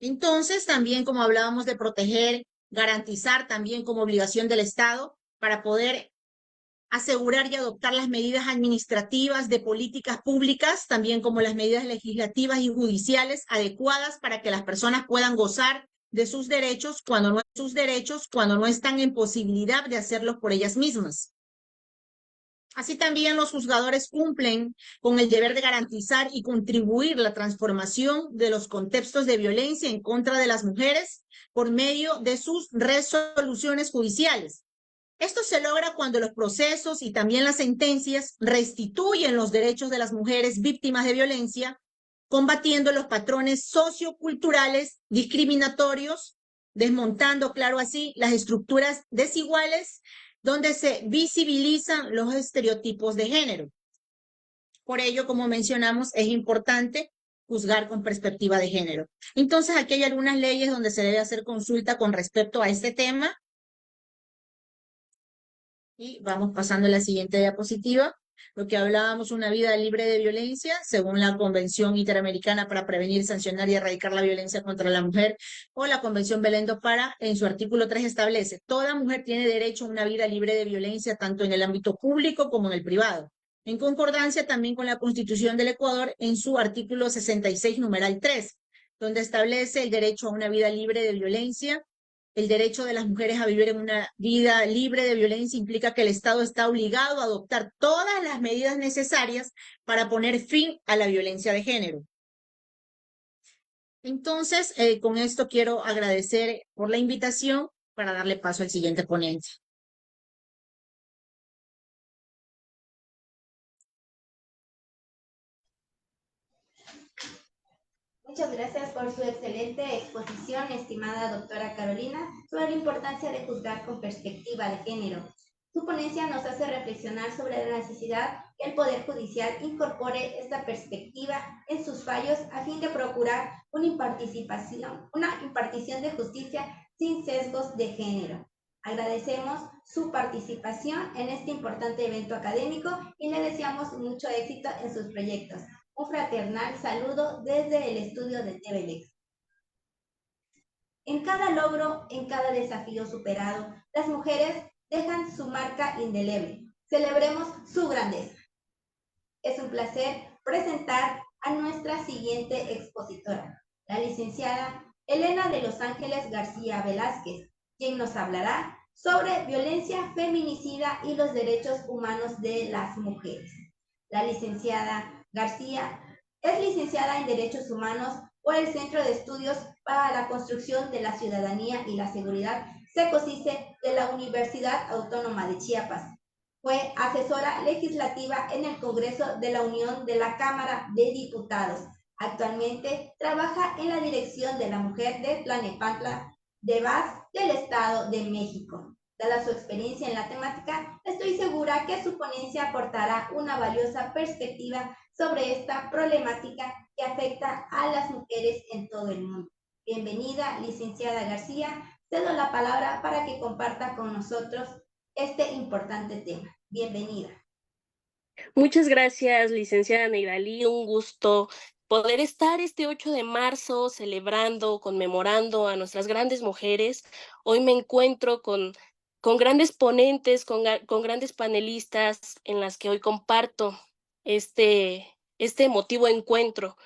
Entonces, también como hablábamos de proteger, garantizar también como obligación del Estado para poder asegurar y adoptar las medidas administrativas de políticas públicas, también como las medidas legislativas y judiciales adecuadas para que las personas puedan gozar de sus derechos cuando no están en posibilidad de hacerlo por ellas mismas. Así también los juzgadores cumplen con el deber de garantizar y contribuir la transformación de los contextos de violencia en contra de las mujeres por medio de sus resoluciones judiciales. Esto se logra cuando los procesos y también las sentencias restituyen los derechos de las mujeres víctimas de violencia, combatiendo los patrones socioculturales discriminatorios, desmontando, claro así, las estructuras desiguales donde se visibilizan los estereotipos de género. Por ello, como mencionamos, es importante juzgar con perspectiva de género. Entonces, aquí hay algunas leyes donde se debe hacer consulta con respecto a este tema. Y vamos pasando a la siguiente diapositiva. Lo que hablábamos, una vida libre de violencia, según la Convención Interamericana para Prevenir, Sancionar y Erradicar la Violencia contra la Mujer, o la Convención Belém do Pará, en su artículo 3 establece: toda mujer tiene derecho a una vida libre de violencia, tanto en el ámbito público como en el privado. En concordancia también con la Constitución del Ecuador, en su artículo 66, numeral 3, donde establece el derecho a una vida libre de violencia. El derecho de las mujeres a vivir en una vida libre de violencia implica que el Estado está obligado a adoptar todas las medidas necesarias para poner fin a la violencia de género. Entonces, con esto quiero agradecer por la invitación para darle paso al siguiente ponente. Muchas gracias por su excelente exposición, estimada doctora Carolina, sobre la importancia de juzgar con perspectiva de género. Su ponencia nos hace reflexionar sobre la necesidad que el Poder Judicial incorpore esta perspectiva en sus fallos a fin de procurar una impartición de justicia sin sesgos de género. Agradecemos su participación en este importante evento académico y le deseamos mucho éxito en sus proyectos. Un fraternal saludo desde el estudio de TVLex. En cada logro, en cada desafío superado, las mujeres dejan su marca indeleble. Celebremos su grandeza. Es un placer presentar a nuestra siguiente expositora, la licenciada Elena de Los Ángeles García Velázquez, quien nos hablará sobre violencia feminicida y los derechos humanos de las mujeres. La licenciada García es licenciada en Derechos Humanos por el Centro de Estudios para la Construcción de la Ciudadanía y la Seguridad, CECOSICE, de la Universidad Autónoma de Chiapas. Fue asesora legislativa en el Congreso de la Unión de la Cámara de Diputados. Actualmente trabaja en la Dirección de la Mujer de Tlalnepantla de Vaz del Estado de México. Dada su experiencia en la temática, estoy segura que su ponencia aportará una valiosa perspectiva sobre esta problemática que afecta a las mujeres en todo el mundo. Bienvenida, licenciada García. Cedo la palabra para que comparta con nosotros este importante tema. Bienvenida. Muchas gracias, licenciada Neidalí. Un gusto poder estar este 8 de marzo celebrando, conmemorando a nuestras grandes mujeres. Hoy me encuentro con grandes ponentes, con grandes panelistas en las que hoy comparto este emotivo encuentro.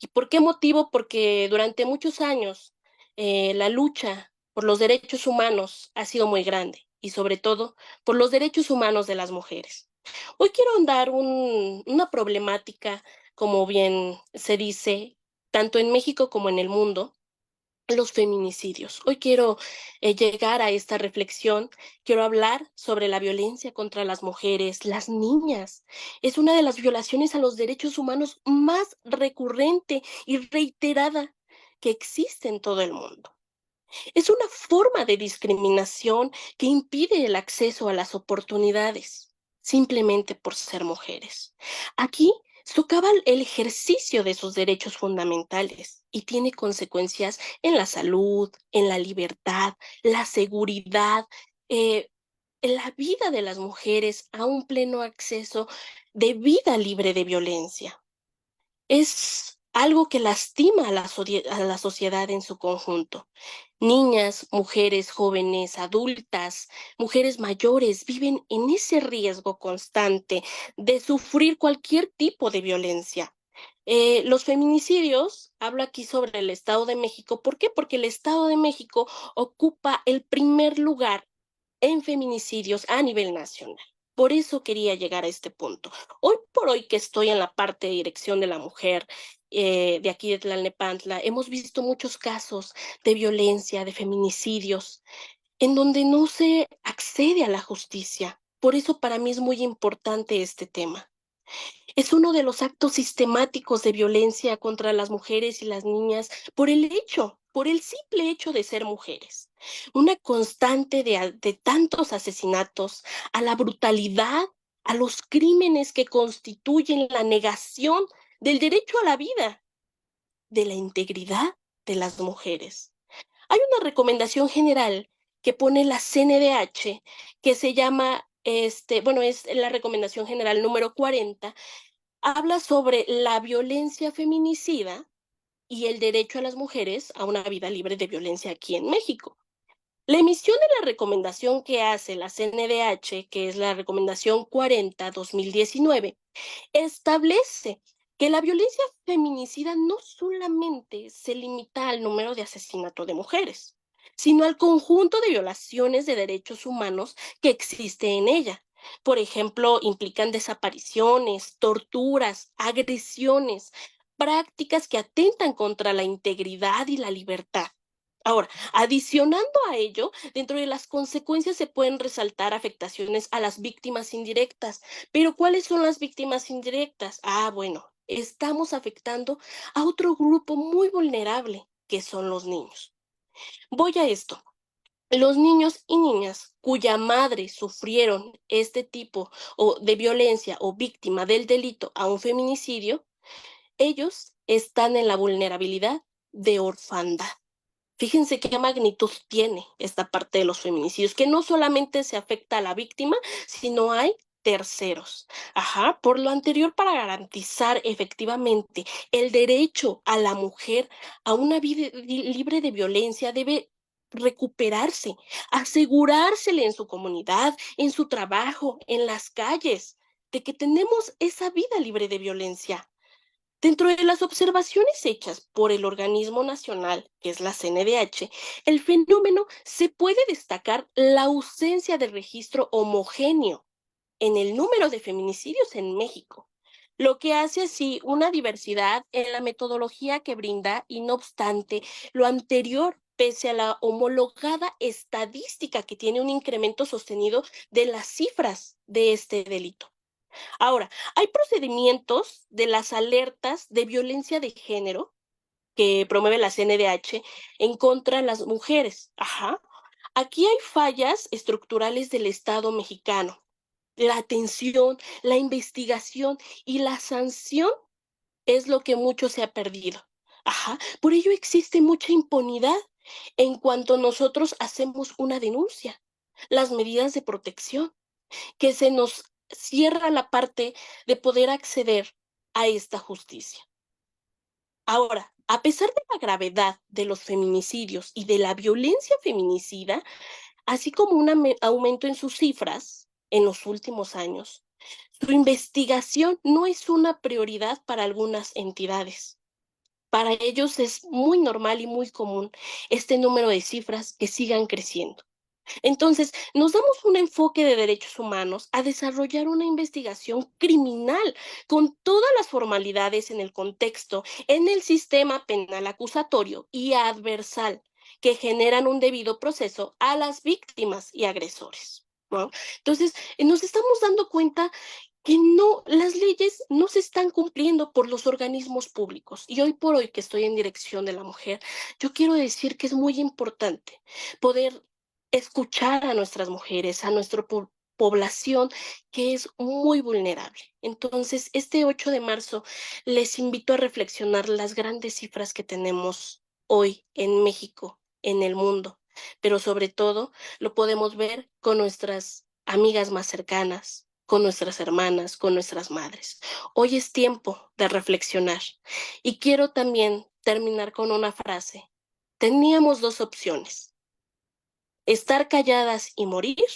¿Y por qué motivo? Porque durante muchos años la lucha por los derechos humanos ha sido muy grande y sobre todo por los derechos humanos de las mujeres. Hoy quiero ahondar una problemática, como bien se dice, tanto en México como en el mundo, los feminicidios. Hoy quiero llegar a esta reflexión, quiero hablar sobre la violencia contra las mujeres, las niñas. Es una de las violaciones a los derechos humanos más recurrente y reiterada que existe en todo el mundo. Es una forma de discriminación que impide el acceso a las oportunidades, simplemente por ser mujeres. Aquí socava el ejercicio de sus derechos fundamentales y tiene consecuencias en la salud, en la libertad, la seguridad, en la vida de las mujeres a un pleno acceso de vida libre de violencia. Es algo que lastima a la sociedad en su conjunto. Niñas, mujeres, jóvenes, adultas, mujeres mayores viven en ese riesgo constante de sufrir cualquier tipo de violencia. Los feminicidios, hablo aquí sobre el Estado de México. ¿Por qué? Porque el Estado de México ocupa el primer lugar en feminicidios a nivel nacional. Por eso quería llegar a este punto. Hoy por hoy que estoy en la parte de dirección de la mujer, de aquí de Tlalnepantla, hemos visto muchos casos de violencia, de feminicidios, en donde no se accede a la justicia. Por eso para mí es muy importante este tema. Es uno de los actos sistemáticos de violencia contra las mujeres y las niñas por el simple hecho de ser mujeres. Una constante de tantos asesinatos, a la brutalidad, a los crímenes que constituyen la negación del derecho a la vida, de la integridad de las mujeres. Hay una recomendación general que pone la CNDH que se llama, bueno, es la recomendación general número 40, habla sobre la violencia feminicida y el derecho a las mujeres a una vida libre de violencia aquí en México. La emisión de la recomendación que hace la CNDH, que es la recomendación 40-2019, establece que la violencia feminicida no solamente se limita al número de asesinatos de mujeres, sino al conjunto de violaciones de derechos humanos que existe en ella. Por ejemplo, implican desapariciones, torturas, agresiones, prácticas que atentan contra la integridad y la libertad. Ahora, adicionando a ello, dentro de las consecuencias se pueden resaltar afectaciones a las víctimas indirectas. Pero ¿cuáles son las víctimas indirectas? Bueno, estamos afectando a otro grupo muy vulnerable, que son los niños. Voy a esto. Los niños y niñas cuya madre sufrieron este tipo de violencia o víctima del delito a un feminicidio, ellos están en la vulnerabilidad de orfandad. Fíjense qué magnitud tiene esta parte de los feminicidios, que no solamente se afecta a la víctima, sino hay terceros. Por lo anterior, para garantizar efectivamente el derecho a la mujer a una vida libre de violencia, debe recuperarse, asegurársele en su comunidad, en su trabajo, en las calles, de que tenemos esa vida libre de violencia. Dentro de las observaciones hechas por el organismo nacional, que es la CNDH, el fenómeno se puede destacar la ausencia de registro homogéneo en el número de feminicidios en México, lo que hace así una diversidad en la metodología que brinda y no obstante lo anterior, pese a la homologada estadística que tiene un incremento sostenido de las cifras de este delito. Ahora, hay procedimientos de las alertas de violencia de género que promueve la CNDH en contra de las mujeres. Aquí hay fallas estructurales del Estado mexicano. La atención, la investigación y la sanción es lo que mucho se ha perdido. Por ello existe mucha impunidad en cuanto nosotros hacemos una denuncia. Las medidas de protección, que se nos cierra la parte de poder acceder a esta justicia. Ahora, a pesar de la gravedad de los feminicidios y de la violencia feminicida, así como un aumento en sus cifras en los últimos años, su investigación no es una prioridad para algunas entidades. Para ellos es muy normal y muy común este número de cifras que sigan creciendo. Entonces, nos damos un enfoque de derechos humanos a desarrollar una investigación criminal con todas las formalidades en el contexto, en el sistema penal acusatorio y adversal, que generan un debido proceso a las víctimas y agresores, ¿no? Entonces, nos estamos dando cuenta que las leyes no se están cumpliendo por los organismos públicos. Y hoy por hoy que estoy en dirección de la mujer, yo quiero decir que es muy importante poder escuchar a nuestras mujeres, a nuestra población que es muy vulnerable. Entonces, este 8 de marzo les invito a reflexionar las grandes cifras que tenemos hoy en México, en el mundo, pero sobre todo lo podemos ver con nuestras amigas más cercanas, con nuestras hermanas, con nuestras madres. Hoy es tiempo de reflexionar y quiero también terminar con una frase. Teníamos dos opciones: estar calladas y morir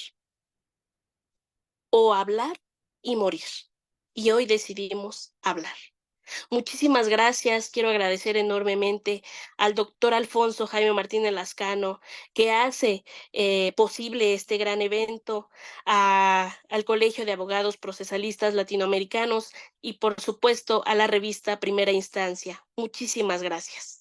o hablar y morir. Y hoy decidimos hablar. Muchísimas gracias. Quiero agradecer enormemente al doctor Alfonso Jaime Martínez Lascano, que hace posible este gran evento, al Colegio de Abogados Procesalistas Latinoamericanos y, por supuesto, a la revista Primera Instancia. Muchísimas gracias.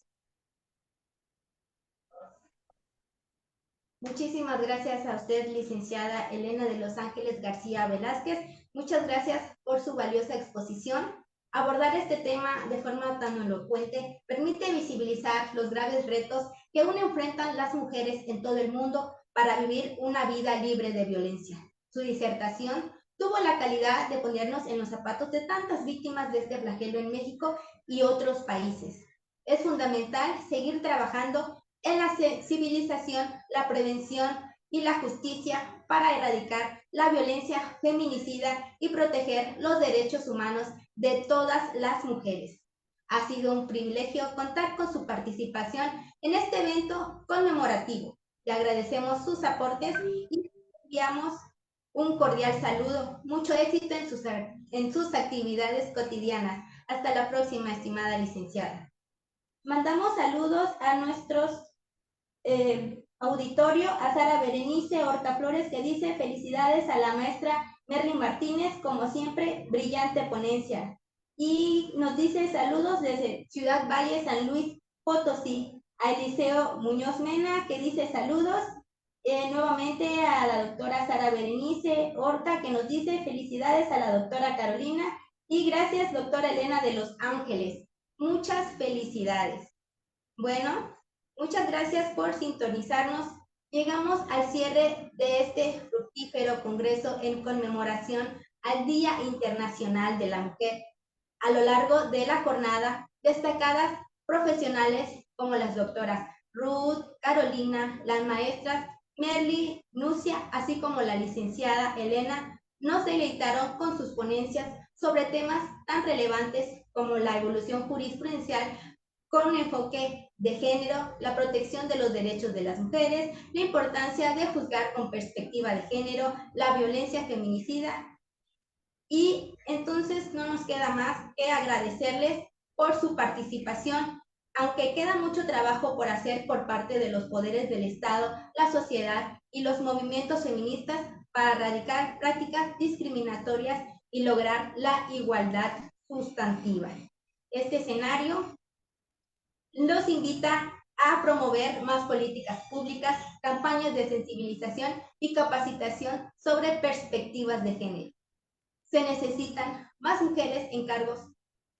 Muchísimas gracias a usted, licenciada Elena de Los Ángeles García Velázquez. Muchas gracias por su valiosa exposición. Abordar este tema de forma tan elocuente permite visibilizar los graves retos que aún enfrentan las mujeres en todo el mundo para vivir una vida libre de violencia. Su disertación tuvo la calidad de ponernos en los zapatos de tantas víctimas de este flagelo en México y otros países. Es fundamental seguir trabajando en la sensibilización, la prevención y la justicia para erradicar la violencia feminicida y proteger los derechos humanos de todas las mujeres. Ha sido un privilegio contar con su participación en este evento conmemorativo. Le agradecemos sus aportes y enviamos un cordial saludo. Mucho éxito en sus actividades cotidianas. Hasta la próxima, estimada licenciada. Mandamos saludos a nuestros auditorio, a Sara Berenice Horta Flores, que dice: felicidades a la maestra Merlin Martínez, como siempre, brillante ponencia. Y nos dice saludos desde Ciudad Valle, San Luis Potosí, a Eliseo Muñoz Mena, que dice saludos. Nuevamente a la doctora Sara Berenice Horta, que nos dice felicidades a la doctora Carolina, y gracias, doctora Elena de Los Ángeles. Muchas felicidades. Bueno, muchas gracias por sintonizarnos. Llegamos al cierre de este fructífero congreso en conmemoración al Día Internacional de la Mujer. A lo largo de la jornada, destacadas profesionales como las doctoras Ruth, Carolina, las maestras Merly, Nucia, así como la licenciada Elena, nos deleitaron con sus ponencias sobre temas tan relevantes como la evolución jurisprudencial con un enfoque de género, la protección de los derechos de las mujeres, la importancia de juzgar con perspectiva de género, la violencia feminicida. Y entonces no nos queda más que agradecerles por su participación, aunque queda mucho trabajo por hacer por parte de los poderes del Estado, la sociedad y los movimientos feministas para erradicar prácticas discriminatorias y lograr la igualdad sustantiva. Este escenario nos invita a promover más políticas públicas, campañas de sensibilización y capacitación sobre perspectivas de género. Se necesitan más mujeres en cargos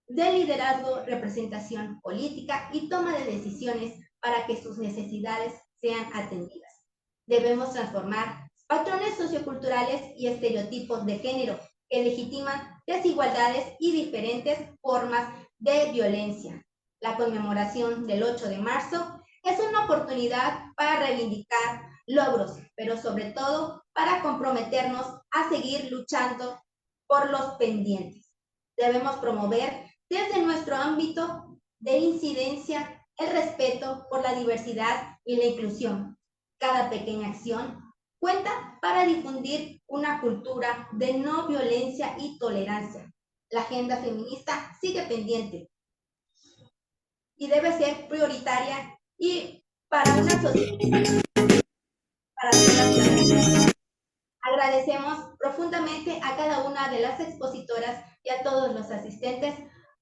de liderazgo, representación política y toma de decisiones para que sus necesidades sean atendidas. Debemos transformar patrones socioculturales y estereotipos de género que legitiman desigualdades y diferentes formas de violencia. La conmemoración del 8 de marzo es una oportunidad para reivindicar logros, pero sobre todo para comprometernos a seguir luchando por los pendientes. Debemos promover desde nuestro ámbito de incidencia el respeto por la diversidad y la inclusión. Cada pequeña acción cuenta para difundir una cultura de no violencia y tolerancia. La agenda feminista sigue pendiente y debe ser prioritaria y para una sociedad para todas las mujeres. Agradecemos profundamente a cada una de las expositoras y a todos los asistentes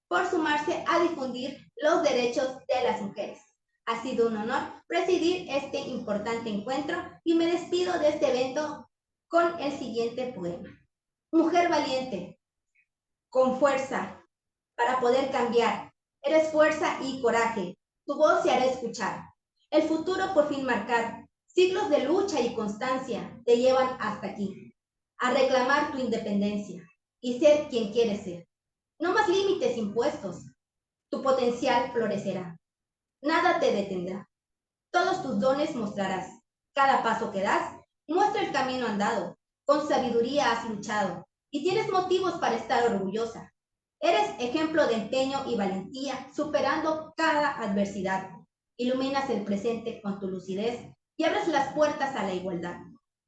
por sumarse a difundir los derechos de las mujeres. Ha sido un honor presidir este importante encuentro y me despido de este evento con el siguiente poema. Mujer valiente, con fuerza, para poder cambiar. Eres fuerza y coraje, tu voz se hará escuchar. El futuro por fin marcar. Siglos de lucha y constancia te llevan hasta aquí, a reclamar tu independencia y ser quien quieres ser. No más límites impuestos, tu potencial florecerá. Nada te detendrá. Todos tus dones mostrarás. Cada paso que das muestra el camino andado. Con sabiduría has luchado y tienes motivos para estar orgullosa. Eres ejemplo de empeño y valentía, superando cada adversidad. Iluminas el presente con tu lucidez y abres las puertas a la igualdad.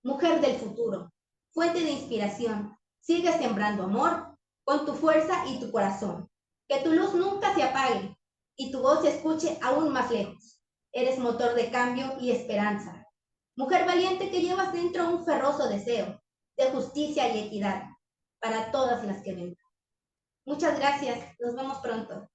Mujer del futuro, fuente de inspiración, sigue sembrando amor con tu fuerza y tu corazón. Que tu luz nunca se apague y tu voz se escuche aún más lejos. Eres motor de cambio y esperanza. Mujer valiente que llevas dentro un ferroso deseo de justicia y equidad para todas las que vengan. Muchas gracias. Nos vemos pronto.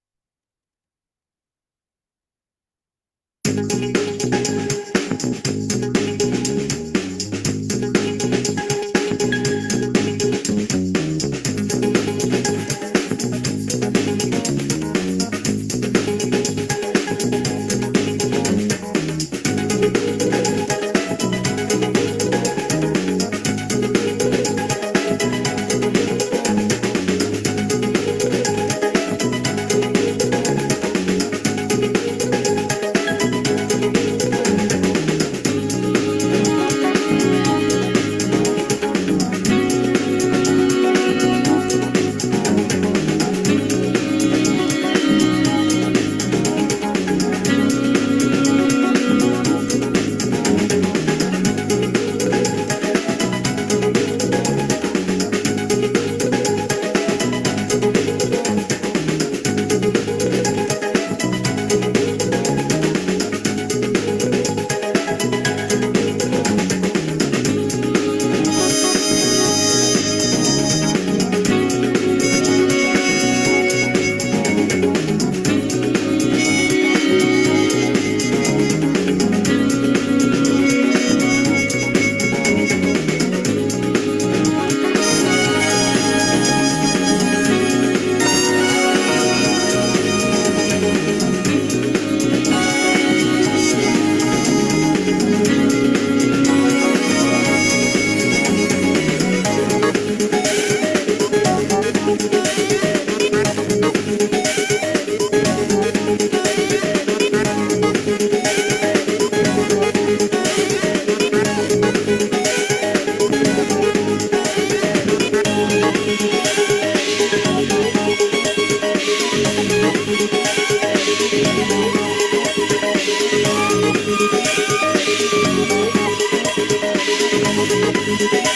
Thank you.